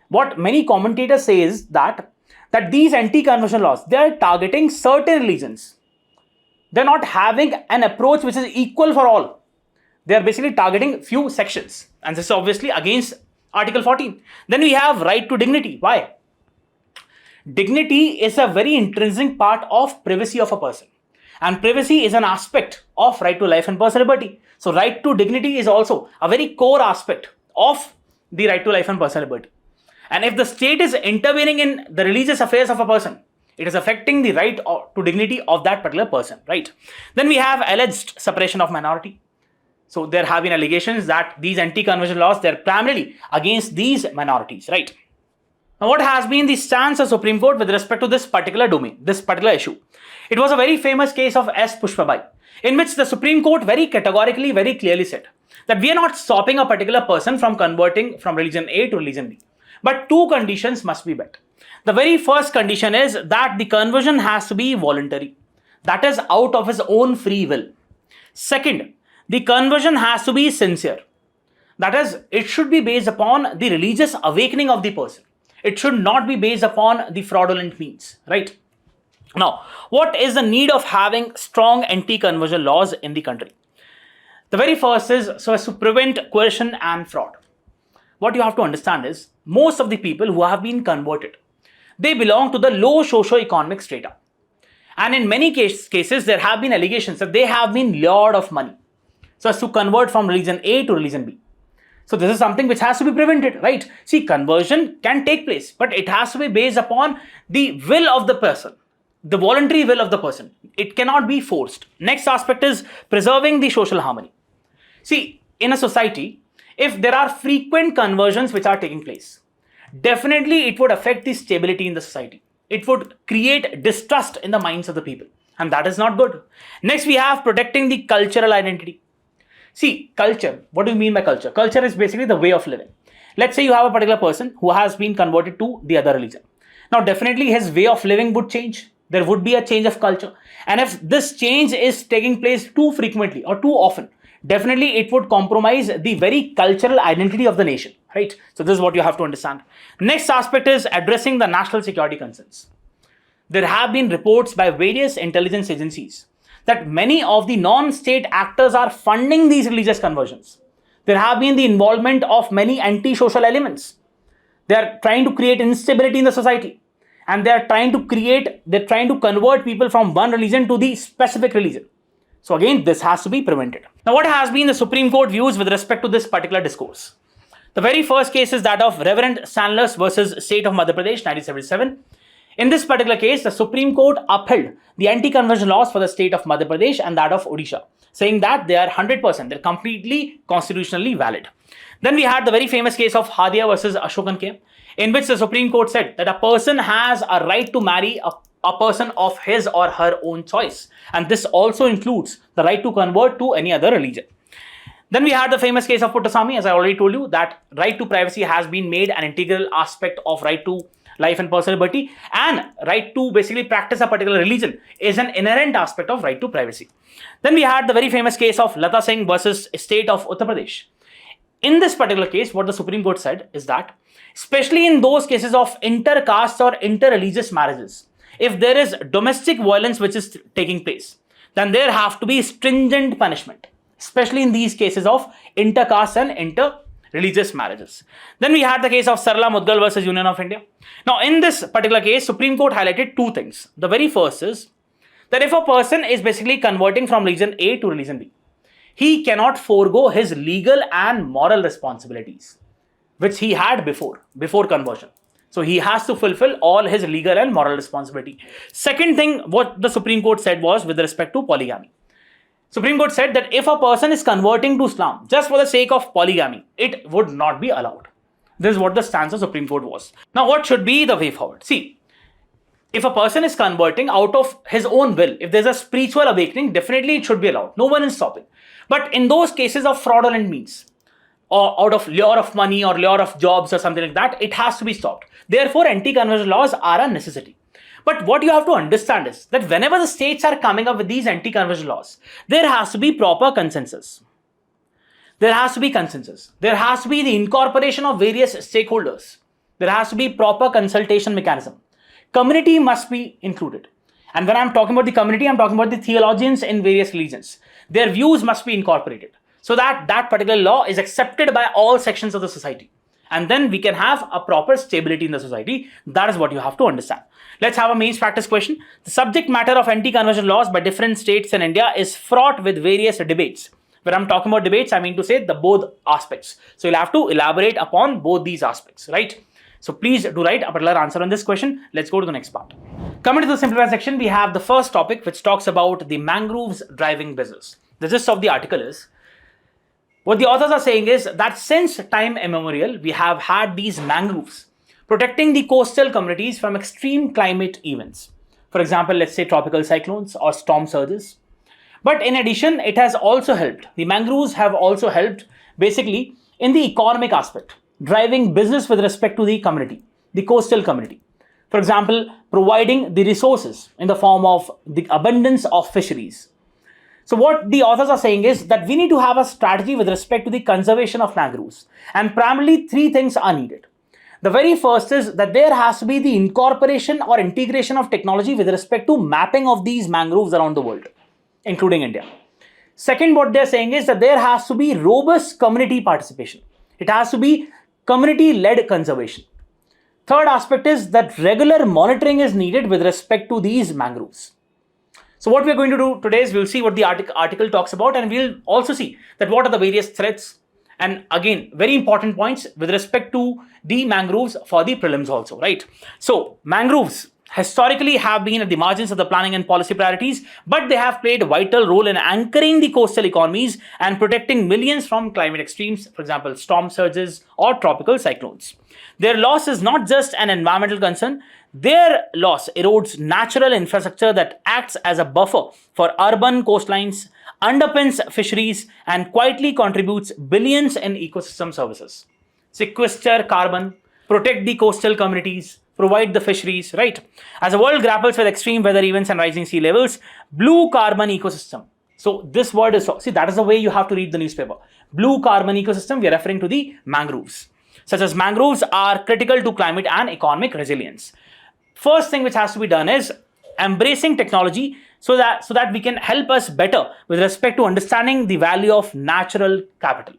What many commentators say is that these anti-conversion laws, they are targeting certain religions. They're not having an approach which is equal for all. They are basically targeting few sections. And this is obviously against Article 14. Then we have right to dignity. Why? Dignity is a very intrinsic part of privacy of a person. And privacy is an aspect of right to life and personal liberty. So right to dignity is also a very core aspect of the right to life and personal liberty. And if the state is intervening in the religious affairs of a person, it is affecting the right to dignity of that particular person, right? Then we have alleged suppression of minority. So there have been allegations that these anti-conversion laws, they're primarily against these minorities, right? Now, what has been the stance of Supreme Court with respect to this particular domain, this particular issue? It was a very famous case of S. Pushpabai, in which the Supreme Court very categorically, very clearly said that we are not stopping a particular person from converting from religion A to religion B. But two conditions must be met. The very first condition is that the conversion has to be voluntary. that is out of his own free will. Second, the conversion has to be sincere. That is, it should be based upon the religious awakening of the person. It should not be based upon the fraudulent means, right? Now, what is the need of having strong anti-conversion laws in the country? The very first is so as to prevent coercion and fraud. What you have to understand is most of the people who have been converted, they belong to the low socio-economic strata. And in many cases, there have been allegations that they have been lured of money so as to convert from religion A to religion B. So this is something which has to be prevented, right? See, conversion can take place, but it has to be based upon the will of the person, the voluntary will of the person. It cannot be forced. Next aspect is preserving the social harmony. See, in a society, if there are frequent conversions which are taking place, definitely it would affect the stability in the society. It would create distrust in the minds of the people, and that is not good. Next, we have protecting the cultural identity. See, culture, what do you mean by culture? Culture is basically the way of living. Let's say you have a particular person who has been converted to the other religion. Now, definitely his way of living would change. There would be a change of culture. And if this change is taking place too frequently or too often, definitely it would compromise the very cultural identity of the nation, right? So this is what you have to understand. Next aspect is addressing the national security concerns. There have been reports by various intelligence agencies that many of the non-state actors are funding these religious conversions. There have been the involvement of many anti-social elements. They are trying to create instability in the society. And they're trying to convert people from one religion to the specific religion. So again, this has to be prevented. Now, what has been the Supreme Court views with respect to this particular discourse? The very first case is that of Reverend Stanless versus State of Madhya Pradesh, 1977. In this particular case, the Supreme Court upheld the anti-conversion laws for the state of Madhya Pradesh and that of Odisha, saying that they are 100%, they're completely constitutionally valid. Then we had the very famous case of Hadia versus Ashokan K, in which the Supreme Court said that a person has a right to marry a person of his or her own choice. And this also includes the right to convert to any other religion. Then we had the famous case of Puttaswamy, as I already told you, that right to privacy has been made an integral aspect of right to life and personal liberty, and right to basically practice a particular religion is an inherent aspect of right to privacy. Then we had the very famous case of Lata Singh versus State of Uttar Pradesh. In this particular case, what the Supreme Court said is that, especially in those cases of inter-caste or inter-religious marriages, if there is domestic violence which is taking place, then there have to be stringent punishment, especially in these cases of inter-caste and inter-religious marriages. Then we had the case of Sarla Mudgal versus Union of India. Now, in this particular case, Supreme Court highlighted two things. The very first is that if a person is basically converting from religion A to religion B, he cannot forego his legal and moral responsibilities, which he had before conversion. So he has to fulfill all his legal and moral responsibility. Second thing, what the Supreme Court said was with respect to polygamy. Supreme Court said that if a person is converting to Islam just for the sake of polygamy, it would not be allowed. This is what the stance of Supreme Court was. Now, what should be the way forward? See, if a person is converting out of his own will, if there's a spiritual awakening, definitely it should be allowed. No one is stopping. But in those cases of fraudulent means, or out of lure of money or lure of jobs or something like that, it has to be stopped. Therefore, anti-conversion laws are a necessity. But what you have to understand is that whenever the states are coming up with these anti-conversion laws, there has to be proper consensus. There has to be consensus. There has to be the incorporation of various stakeholders. There has to be proper consultation mechanism. Community must be included. And when I'm talking about the community, I'm talking about the theologians in various religions. Their views must be incorporated so that that particular law is accepted by all sections of the society. And then we can have a proper stability in the society. That is what you have to understand. Let's have a mains practice question. The subject matter of anti-conversion laws by different states in India is fraught with various debates. When I'm talking about debates, I mean to say the both aspects. So you'll have to elaborate upon both these aspects, right? So please do write a particular answer on this question. Let's go to the next part. Coming to the simplified section, we have the first topic which talks about the mangroves driving business. The gist of the article is, what the authors are saying is that since time immemorial, we have had these mangroves protecting the coastal communities from extreme climate events. For example, let's say tropical cyclones or storm surges. But in addition, it has also helped. The mangroves have also helped basically in the economic aspect, driving business with respect to the community, the coastal community. For example, providing the resources in the form of the abundance of fisheries. So what the authors are saying is that we need to have a strategy with respect to the conservation of mangroves. And primarily 3 things are needed. The very first is that there has to be the incorporation or integration of technology with respect to mapping of these mangroves around the world, including India. Second, what they're saying is that there has to be robust community participation. It has to be community-led conservation. Third aspect is that regular monitoring is needed with respect to these mangroves. So what we're going to do today is we'll see what the article talks about, and we'll also see that what are the various threats, and again, very important points with respect to the mangroves for the prelims also, right? So mangroves historically have been at the margins of the planning and policy priorities, but they have played a vital role in anchoring the coastal economies and protecting millions from climate extremes, for example, storm surges or tropical cyclones. Their loss is not just an environmental concern. Their loss erodes natural infrastructure that acts as a buffer for urban coastlines, underpins fisheries, and quietly contributes billions in ecosystem services. Sequester carbon, protect the coastal communities, provide the fisheries, right? As the world grapples with extreme weather events and rising sea levels, blue carbon ecosystem. So this word is, see, that is the way you have to read the newspaper. Blue carbon ecosystem, we are referring to the mangroves. Such as mangroves are critical to climate and economic resilience. First thing which has to be done is embracing technology so that we can help us better with respect to understanding the value of natural capital.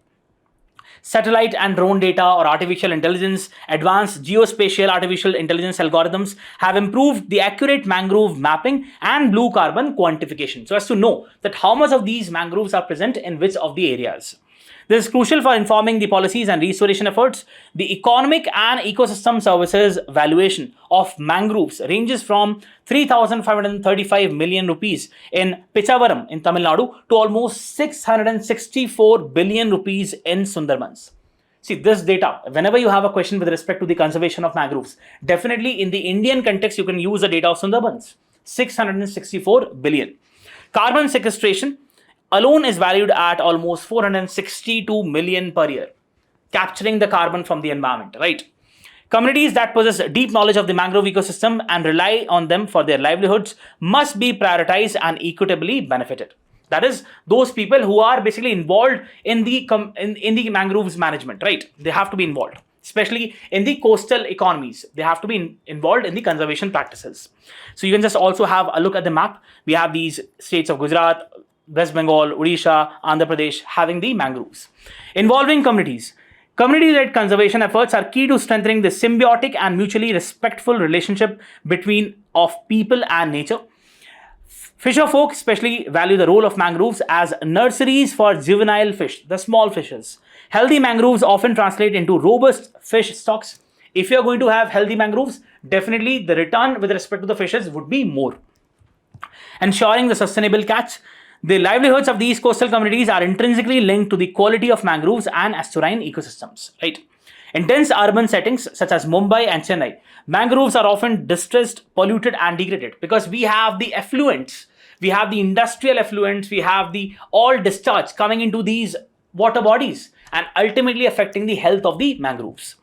Satellite and drone data or artificial intelligence, advanced geospatial artificial intelligence algorithms have improved the accurate mangrove mapping and blue carbon quantification, so as to know that how much of these mangroves are present in which of the areas. This is crucial for informing the policies and restoration efforts. The economic and ecosystem services valuation of mangroves ranges from 3,535 million rupees in Pichavaram in Tamil Nadu to almost 664 billion rupees in Sundarbans. See, this data, whenever you have a question with respect to the conservation of mangroves, definitely in the Indian context, you can use the data of Sundarbans. 664 billion. Carbon sequestration alone is valued at almost 462 million per year, capturing the carbon from the environment, right? Communities that possess deep knowledge of the mangrove ecosystem and rely on them for their livelihoods must be prioritized and equitably benefited. That is, those people who are basically involved in the mangroves management, right? They have to be involved, especially in the coastal economies. They have to be involved in the conservation practices. So you can just also have a look at the map. We have these states of Gujarat, West Bengal, Odisha, Andhra Pradesh having the mangroves. Involving communities. Community-led conservation efforts are key to strengthening the symbiotic and mutually respectful relationship between of people and nature. Fisher folk especially value the role of mangroves as nurseries for juvenile fish, the small fishes. Healthy mangroves often translate into robust fish stocks. If you're going to have healthy mangroves, definitely the return with respect to the fishes would be more. Ensuring the sustainable catch. The livelihoods of these coastal communities are intrinsically linked to the quality of mangroves and estuarine ecosystems, right? In dense urban settings such as Mumbai and Chennai, mangroves are often distressed, polluted, and degraded because we have the effluents, we have the industrial effluents, we have the all discharge coming into these water bodies and ultimately affecting the health of the mangroves.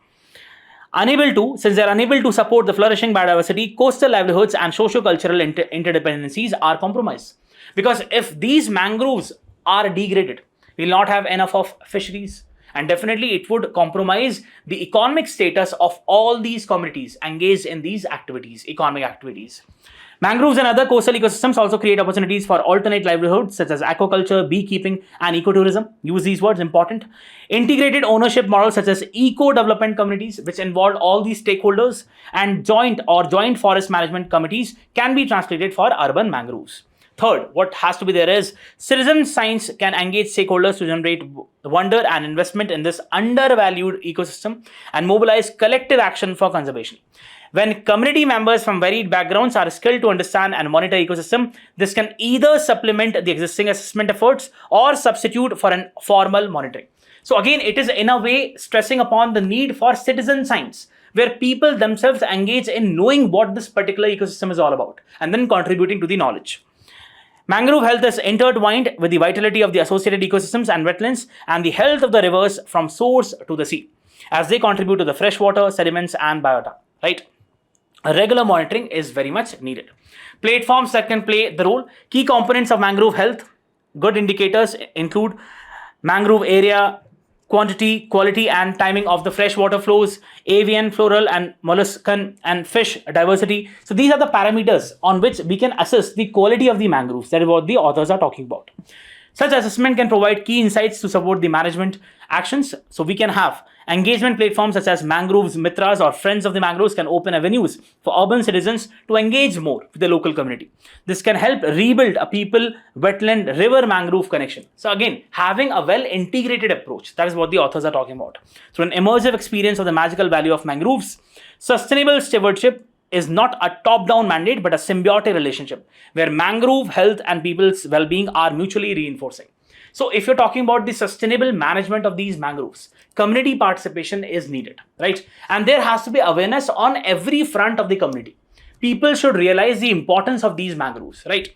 Since they are unable to support the flourishing biodiversity, coastal livelihoods and socio-cultural interdependencies are compromised. Because if these mangroves are degraded, we will not have enough of fisheries, and definitely it would compromise the economic status of all these communities engaged in these activities, economic activities. Mangroves and other coastal ecosystems also create opportunities for alternate livelihoods such as aquaculture, beekeeping, and ecotourism. Use these words, important. Integrated ownership models such as eco-development communities, which involve all these stakeholders, and joint forest management committees can be translated for urban mangroves. Third, what has to be there is citizen science can engage stakeholders to generate wonder and investment in this undervalued ecosystem and mobilize collective action for conservation. When community members from varied backgrounds are skilled to understand and monitor ecosystem, this can either supplement the existing assessment efforts or substitute for an formal monitoring. So again, it is in a way stressing upon the need for citizen science, where people themselves engage in knowing what this particular ecosystem is all about and then contributing to the knowledge. Mangrove health is intertwined with the vitality of the associated ecosystems and wetlands and the health of the rivers from source to the sea, as they contribute to the freshwater, sediments, and biota, right? regular monitoring is very much needed. Platforms that can play the role. Key components of mangrove health. Good indicators include mangrove area, quantity, quality, and timing of the freshwater flows, avian, floral, and molluscan and fish diversity. So these are the parameters on which we can assess the quality of the mangroves. That is what the authors are talking about. Such assessment can provide key insights to support the management actions. So we can have engagement platforms such as Mangroves Mitras or Friends of the Mangroves can open avenues for urban citizens to engage more with the local community. This can help rebuild a people, wetland, river mangrove connection. So again, having a well integrated approach, that is what the authors are talking about. So an immersive experience of the magical value of mangroves. Sustainable stewardship is not a top-down mandate but a symbiotic relationship where mangrove health and people's well-being are mutually reinforcing. So if you're talking about the sustainable management of these mangroves, community participation is needed, right? And there has to be awareness on every front of the community. People should realize the importance of these mangroves, right?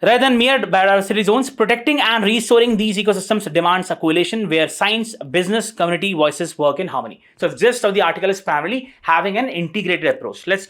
Rather than mere biodiversity zones, protecting and restoring these ecosystems demands a coalition where science, business, community voices work in harmony. So the gist of the article is primarily having an integrated approach. Let's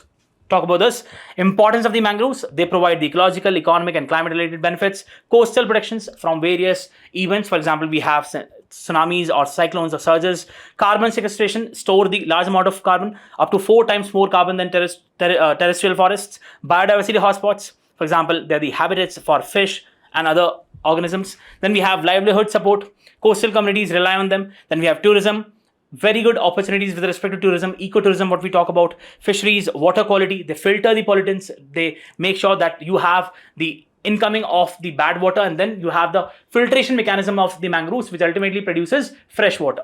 talk about this. Importance of the mangroves. They provide the ecological, economic, and climate-related benefits. Coastal protections from various events. For example, we have tsunamis or cyclones or surges. Carbon sequestration, store the large amount of carbon, up to 4 times more carbon than terrestrial forests. Biodiversity hotspots. For example, they're the habitats for fish and other organisms. Then we have livelihood support. Coastal communities rely on them. Then we have tourism. Very good opportunities with respect to tourism. Ecotourism, what we talk about. Fisheries, water quality. They filter the pollutants. They make sure that you have the incoming of the bad water, and then you have the filtration mechanism of the mangroves, which ultimately produces fresh water.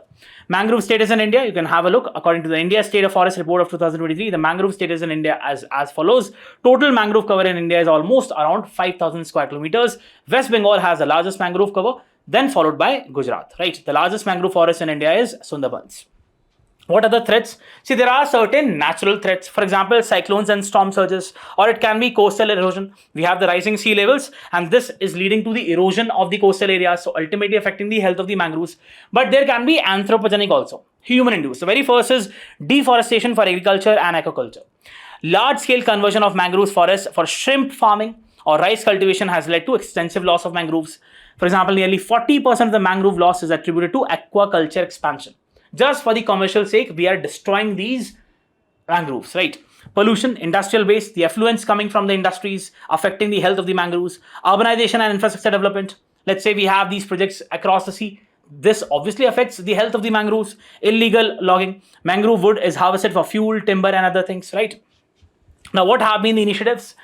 Mangrove status in India, you can have a look. According to the India State of Forest Report of 2023, the mangrove status in India as follows. Total mangrove cover in India is almost around 5,000 square kilometers. West Bengal has the largest mangrove cover, then followed by Gujarat, right? The largest mangrove forest in India is Sundarbans. What are the threats? See, there are certain natural threats. For example, cyclones and storm surges, or it can be coastal erosion. We have the rising sea levels, and this is leading to the erosion of the coastal areas, so ultimately affecting the health of the mangroves. But there can be anthropogenic also, human-induced. The very first is deforestation for agriculture and aquaculture. Large-scale conversion of mangroves forests for shrimp farming or rice cultivation has led to extensive loss of mangroves. For example, nearly 40% of the mangrove loss is attributed to aquaculture expansion. Just for the commercial sake, we are destroying these mangroves, right? Pollution, industrial waste, the effluents coming from the industries affecting the health of the mangroves, urbanization and infrastructure development. Let's say we have these projects across the sea. This obviously affects the health of the mangroves. Illegal logging. Mangrove wood is harvested for fuel, timber, and other things, right? Now, what have been the initiatives?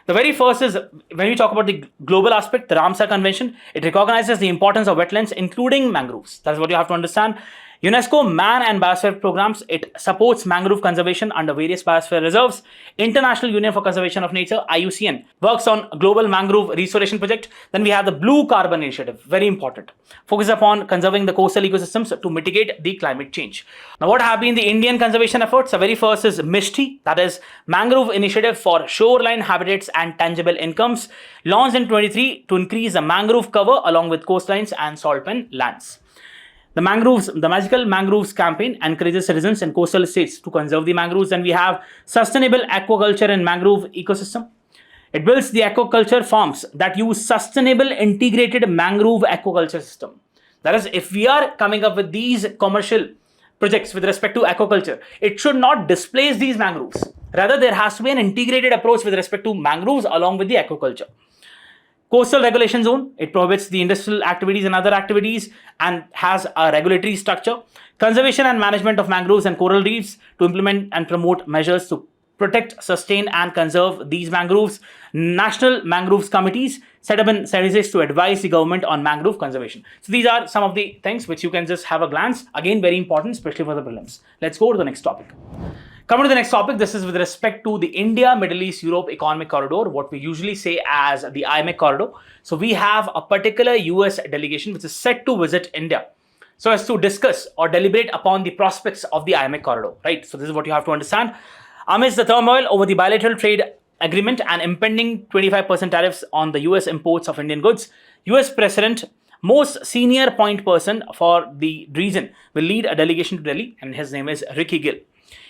The very first is when we talk about the global aspect, the Ramsar Convention, it recognizes the importance of wetlands, including mangroves. That's what you have to understand. UNESCO Man and Biosphere programs, it supports mangrove conservation under various biosphere reserves. International Union for Conservation of Nature, IUCN, works on global mangrove restoration project. Then we have the Blue Carbon Initiative, very important. Focus upon conserving the coastal ecosystems to mitigate the climate change. Now, what have been the Indian conservation efforts? The very first is MISTI, that is Mangrove Initiative for Shoreline Habitats and Tangible Incomes, launched in 23 to increase the mangrove cover along with coastlines and salt pen lands. The Magical Mangroves campaign encourages citizens in coastal states to conserve the mangroves. And we have sustainable aquaculture and mangrove ecosystem. It builds the aquaculture farms that use sustainable integrated mangrove aquaculture system. That is, if we are coming up with these commercial projects with respect to aquaculture, it should not displace these mangroves. Rather, there has to be an integrated approach with respect to mangroves along with the aquaculture. Coastal Regulation Zone, it prohibits the industrial activities and other activities and has a regulatory structure. Conservation and management of mangroves and coral reefs to implement and promote measures to protect, sustain and conserve these mangroves. National Mangroves Committees set up in 76 to advise the government on mangrove conservation. So these are some of the things which you can just have a glance. Again, very important, especially for the prelims. Let's go to the next topic. Coming to the next topic, this is with respect to the India, Middle East, Europe Economic Corridor, what we usually say as the IMEC corridor. So we have a particular US delegation which is set to visit India so as to discuss or deliberate upon the prospects of the IMEC corridor, right? So this is what you have to understand. Amidst the turmoil over the bilateral trade agreement and impending 25% tariffs on the US imports of Indian goods, US President, most senior point person for the region, will lead a delegation to Delhi, and his name is Ricky Gill.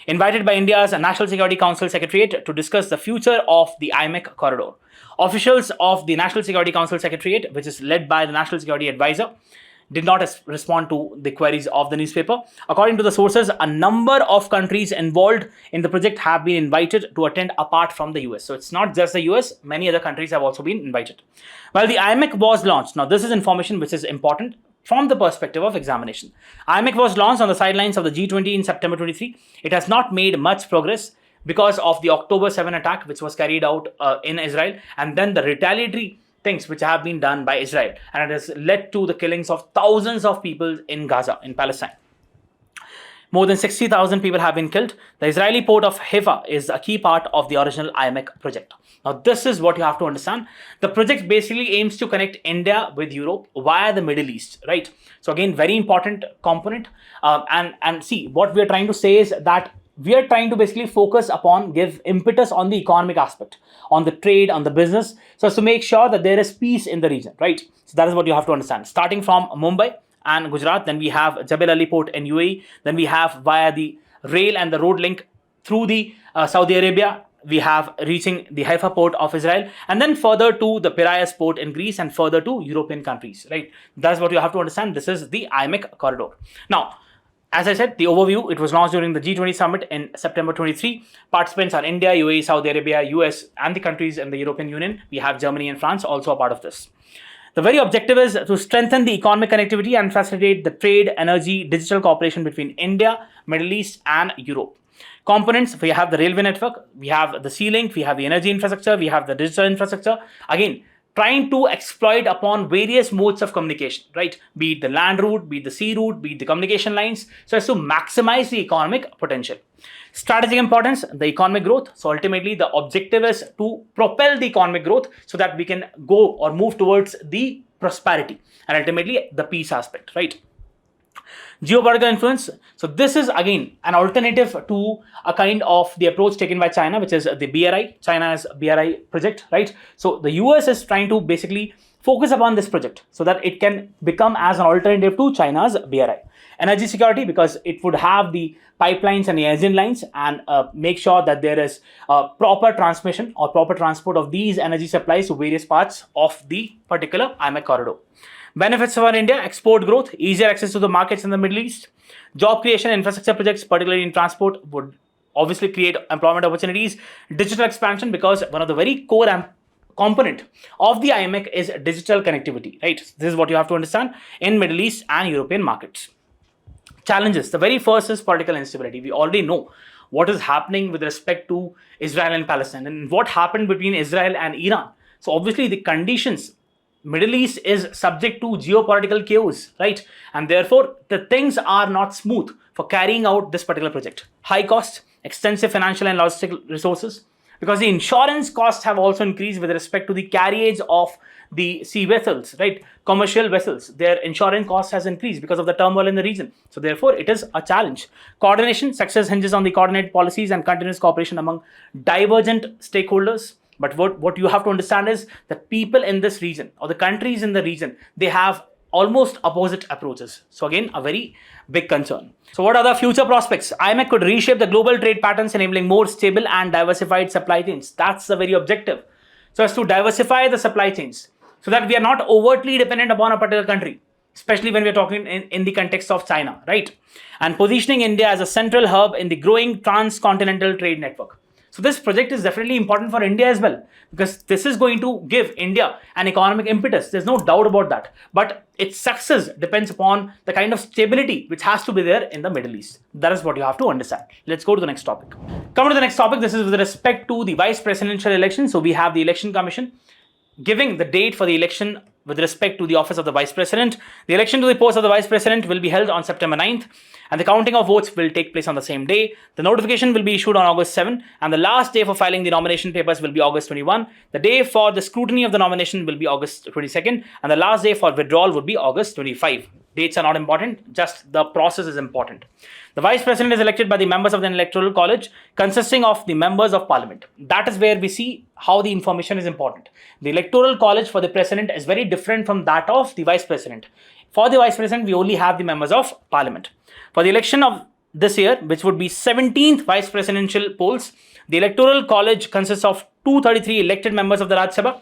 invited by India's National Security Council Secretariat to discuss the future of the IMEC corridor. Officials of the National Security Council Secretariat, which is led by the National Security Advisor, did not respond to the queries of the newspaper. According to the sources, a number of countries involved in the project have been invited to attend apart from the US. So it's not just the US, many other countries have also been invited. While the IMEC was launched, now this is information which is important from the perspective of examination. IMEC was launched on the sidelines of the G20 in September 23. It has not made much progress because of the October 7 attack, which was carried out in Israel, and then the retaliatory things which have been done by Israel, and it has led to the killings of thousands of people in Gaza, in Palestine. More than 60,000 people have been killed. The Israeli port of Haifa is a key part of the original IMEC project. Now, this is what you have to understand. The project basically aims to connect India with Europe via the Middle East, right? So again, very important component. And see, what we are trying to say is that we are trying to basically focus upon, give impetus on the economic aspect, on the trade, on the business, so as to make sure that there is peace in the region, right? So that is what you have to understand. Starting from Mumbai and Gujarat, then we have Jebel Ali port in UAE, then we have via the rail and the road link through the Saudi Arabia, we have reaching the Haifa port of Israel, and then further to the Piraeus port in Greece, and further to European countries, right? That's what you have to understand. This is the IMEC corridor. Now, as I said, the overview, it was launched during the G20 summit in September 23. Participants are India, UAE, Saudi Arabia, US, and the countries in the European Union. We have Germany and France also a part of this. The very objective is to strengthen the economic connectivity and facilitate the trade, energy, digital cooperation between India, Middle East, and Europe. Components, we have the railway network, we have the sea link, we have the energy infrastructure, we have the digital infrastructure. Again, trying to exploit upon various modes of communication, right? Be it the land route, be it the sea route, be it the communication lines, so as to maximize the economic potential. Strategic importance, the economic growth. So ultimately, the objective is to propel the economic growth so that we can go or move towards the prosperity and ultimately the peace aspect, right? Geopolitical influence. So this is again an alternative to a kind of the approach taken by China, which is the BRI, China's BRI project, right? So the US is trying to basically focus upon this project so that it can become as an alternative to China's BRI. Energy security, because it would have the pipelines and the engine lines and make sure that there is proper transmission or proper transport of these energy supplies to various parts of the particular IMEC corridor. Benefits for India, export growth, easier access to the markets in the Middle East, job creation, infrastructure projects, particularly in transport, would obviously create employment opportunities, digital expansion, because one of the very core component of the IMEC is digital connectivity, right? This is what you have to understand in Middle East and European markets. Challenges, the very first is political instability. We already know what is happening with respect to Israel and Palestine and what happened between Israel and Iran. So obviously the conditions, Middle East is subject to geopolitical chaos, right? And therefore, the things are not smooth for carrying out this particular project. High cost, extensive financial and logistical resources, because the insurance costs have also increased with respect to the carriage of the sea vessels, right? Commercial vessels, their insurance cost has increased because of the turmoil in the region. So therefore, it is a challenge. Coordination, success hinges on the coordinated policies and continuous cooperation among divergent stakeholders. But what you have to understand is that people in this region or the countries in the region, they have almost opposite approaches. So again, a very big concern. So what are the future prospects? IMEC could reshape the global trade patterns, enabling more stable and diversified supply chains. That's the very objective. So as to diversify the supply chains so that we are not overtly dependent upon a particular country, especially when we're talking in the context of China, right? And positioning India as a central hub in the growing transcontinental trade network. So this project is definitely important for India as well, because this is going to give India an economic impetus. There's no doubt about that. But its success depends upon the kind of stability which has to be there in the Middle East. That is what you have to understand. Let's go to the next topic. Come to the next topic. This is with respect to the vice presidential election. So we have the Election Commission giving the date for the election with respect to the office of the Vice President. The election to the post of the Vice President will be held on September 9th, and the counting of votes will take place on the same day. The notification will be issued on August 7, and the last day for filing the nomination papers will be August 21. The day for the scrutiny of the nomination will be August 22nd, and the last day for withdrawal would be August 25. Dates are not important, just the process is important. The Vice President is elected by the members of the Electoral College, consisting of the members of Parliament. That is where we see how the information is important. The Electoral College for the President is very different from that of the Vice President. For the Vice President, we only have the members of Parliament. For the election of this year, which would be 17th vice presidential polls, the electoral college consists of 233 elected members of the Rajya Sabha.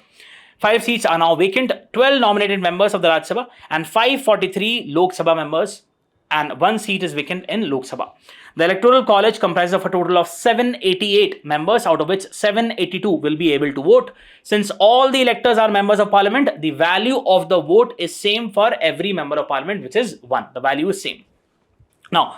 5 seats are now vacant, 12 nominated members of the Rajya Sabha, and 543 Lok Sabha members, and 1 seat is vacant in Lok Sabha. The electoral college comprises of a total of 788 members, out of which 782 will be able to vote. Since all the electors are members of parliament, the value of the vote is same for every member of parliament, which is 1. The value is same. Now,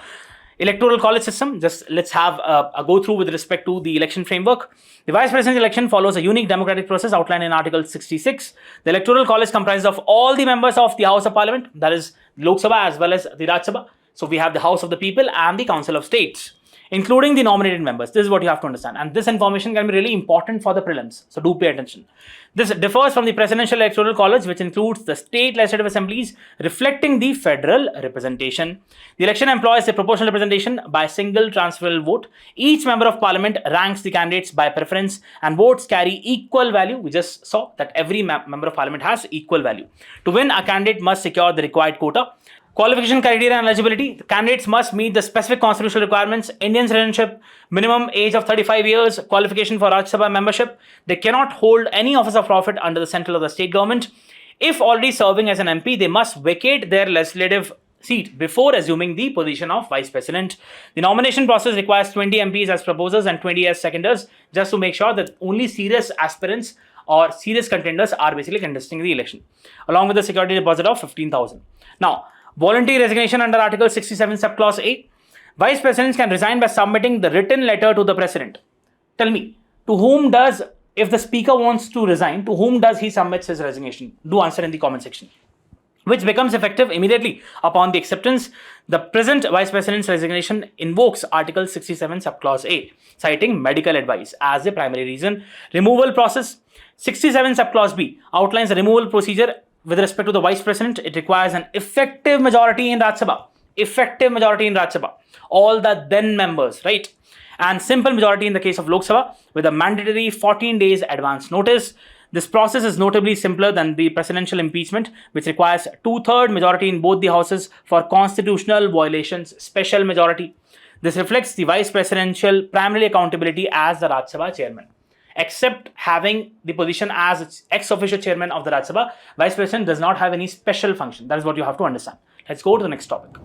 electoral college system, just let's have a go through with respect to the election framework. The vice president election follows a unique democratic process outlined in Article 66. The electoral college comprises of all the members of the House of Parliament, that is Lok Sabha as well as the Rajya Sabha. So we have the House of the People and the Council of States, including the nominated members. This is what you have to understand. And this information can be really important for the prelims. So do pay attention. This differs from the Presidential Electoral College, which includes the state legislative assemblies, reflecting the federal representation. The election employs a proportional representation by single transferable vote. Each member of parliament ranks the candidates by preference, and votes carry equal value. We just saw that every member of parliament has equal value. To win, a candidate must secure the required quota. Qualification criteria and eligibility. The candidates must meet the specific constitutional requirements: Indian citizenship, minimum age of 35 years, qualification for Rajya Sabha membership. They cannot hold any office of profit under the central or the state government. If already serving as an MP, they must vacate their legislative seat before assuming the position of vice president. The nomination process requires 20 MPs as proposers and 20 as seconders, just to make sure that only serious aspirants or serious contenders are basically contesting the election, along with the security deposit of 15,000. Now, voluntary resignation under Article 67 subclause A. Vice presidents can resign by submitting the written letter to the president. Tell me, to whom does, if the speaker wants to resign, to whom does he submit his resignation? Do answer in the comment section. Which becomes effective immediately upon the acceptance. The present vice president's resignation invokes Article 67 subclause A, citing medical advice as a primary reason. Removal process. 67 subclause B outlines the removal procedure. With respect to the vice president, it requires an effective majority in Rajya Sabha. Effective majority in Rajya Sabha. All the then members, right? And simple majority in the case of Lok Sabha, with a mandatory 14 days advance notice. This process is notably simpler than the presidential impeachment, which requires 2/3 majority in both the houses for constitutional violations, special majority. This reflects the vice presidential primary accountability as the Rajya Sabha chairman. Except having the position as ex officio chairman of the Rajya Sabha, vice president does not have any special function. That is what you have to understand. Let's go to the next topic.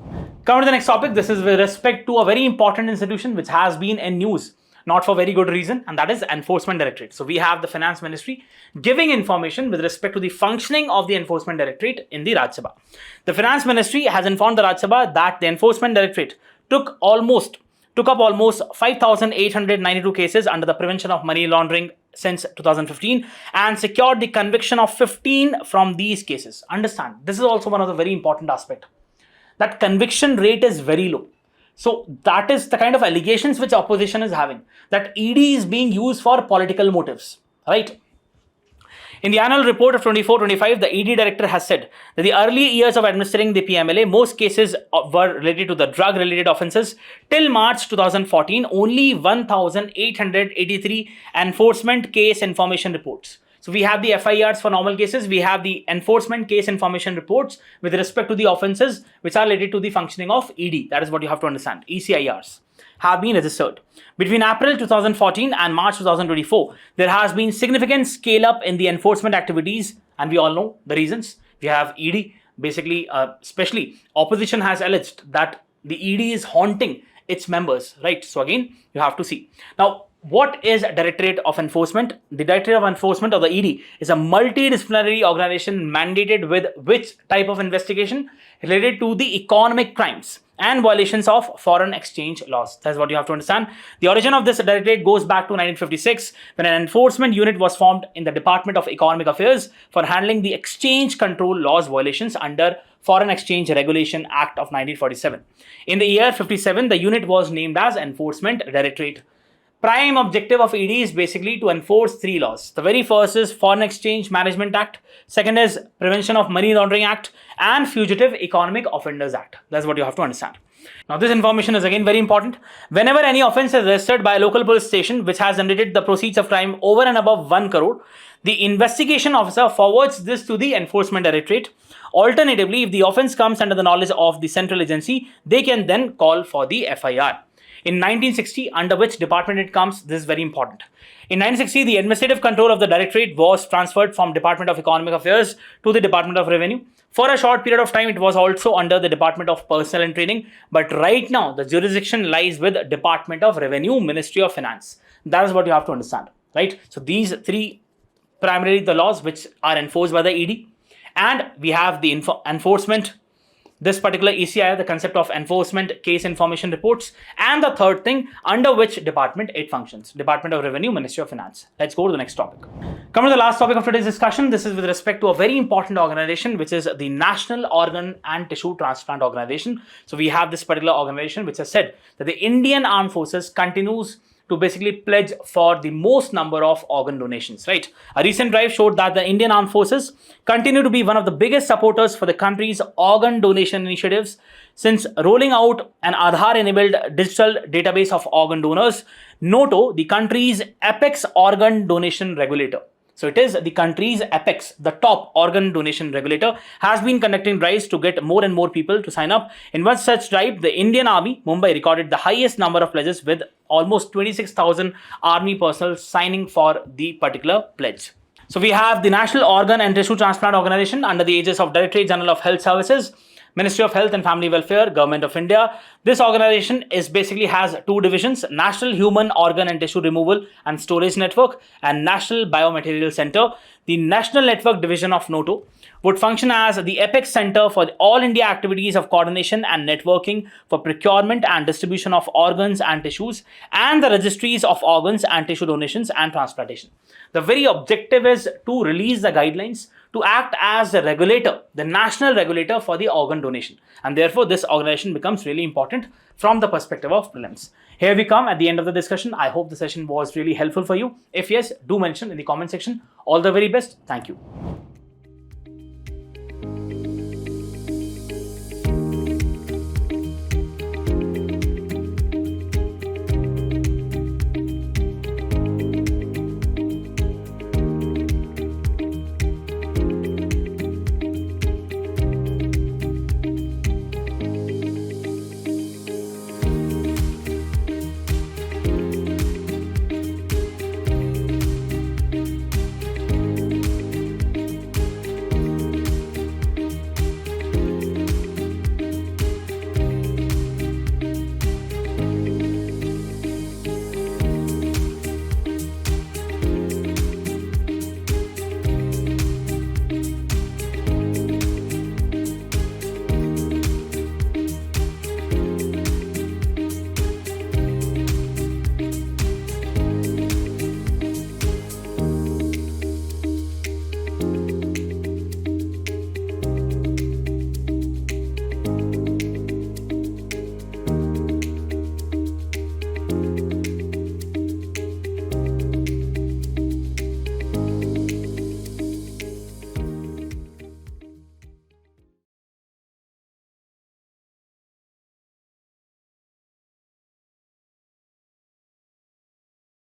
Come to the next topic. This is with respect to a very important institution which has been in news, not for very good reason, and that is Enforcement Directorate. So we have the Finance Ministry giving information with respect to the functioning of the Enforcement Directorate in the Rajya Sabha. The Finance Ministry has informed the Rajya Sabha that the Enforcement Directorate took up almost 5,892 cases under the prevention of money laundering since 2015 and secured the conviction of 15 from these cases. Understand, this is also one of the very important aspects. That conviction rate is very low. So that is the kind of allegations which opposition is having, that ED is being used for political motives, right? In the annual report of 24-25, the ED director has said that the early years of administering the PMLA, most cases were related to the drug-related offences. Till March 2014, only 1,883 enforcement case information reports. So we have the FIRs for normal cases, we have the enforcement case information reports with respect to the offences which are related to the functioning of ED. That is what you have to understand. ECIRs have been registered. Between April 2014 and March 2024, there has been significant scale up in the enforcement activities, and we all know the reasons. We have ED, basically, especially opposition has alleged that the ED is haunting its members, right? So again, you have to see. Now, what is Directorate of Enforcement? The Directorate of Enforcement, or the ED, is a multidisciplinary organization mandated with which type of investigation? Related to the economic crimes and violations of foreign exchange laws. That's what you have to understand. The origin of this directorate goes back to 1956, when an enforcement unit was formed in the Department of Economic Affairs for handling the exchange control laws violations under Foreign Exchange Regulation Act of 1947. In the year 57, the unit was named as Enforcement Directorate. Prime objective of ED is basically to enforce 3 laws. The very first is Foreign Exchange Management Act. Second is Prevention of Money Laundering Act and Fugitive Economic Offenders Act. That's what you have to understand. Now, this information is again very important. Whenever any offence is registered by a local police station which has generated the proceeds of crime over and above 1 crore, the investigation officer forwards this to the Enforcement Directorate. Alternatively, if the offence comes under the knowledge of the central agency, they can then call for the FIR. In 1960, under which department it comes, this is very important. In 1960, the administrative control of the Directorate was transferred from Department of Economic Affairs to the Department of Revenue. For a short period of time, it was also under the Department of Personnel and Training, but right now, the jurisdiction lies with Department of Revenue, Ministry of Finance. That is what you have to understand, right? So these three primarily the laws which are enforced by the ED, and we have the enforcement, this particular ECI, the concept of enforcement case information reports, and the third thing, under which department it functions, Department of Revenue, Ministry of Finance. Let's go to the next topic. Coming to the last topic of today's discussion, this is with respect to a very important organization, which is the National Organ and Tissue Transplant Organization. So we have this particular organization which has said that the Indian Armed Forces continues to basically pledge for the most number of organ donations, right? A recent drive showed that the Indian Armed Forces continue to be one of the biggest supporters for the country's organ donation initiatives since rolling out an Aadhaar-enabled digital database of organ donors. NOTTO, the country's apex organ donation regulator. So it is the country's apex, the top organ donation regulator, has been conducting drives to get more and more people to sign up. In one such drive, the Indian Army, Mumbai, recorded the highest number of pledges with almost 26,000 army personnel signing for the particular pledge. So we have the National Organ and Tissue Transplant Organization under the aegis of Directorate General of Health Services, Ministry of Health and Family Welfare, Government of India. This organization basically has two divisions: National Human Organ and Tissue Removal and Storage Network and National Biomaterial Center. The National Network Division of NOTTO would function as the apex center for all India activities of coordination and networking for procurement and distribution of organs and tissues, and the registries of organs and tissue donations and transplantation. The very objective is to release the guidelines to act as the regulator, the national regulator for the organ donation. And therefore, this organization becomes really important from the perspective of prelims. Here we come at the end of the discussion. I hope the session was really helpful for you. If yes, do mention in the comment section. All the very best. Thank you.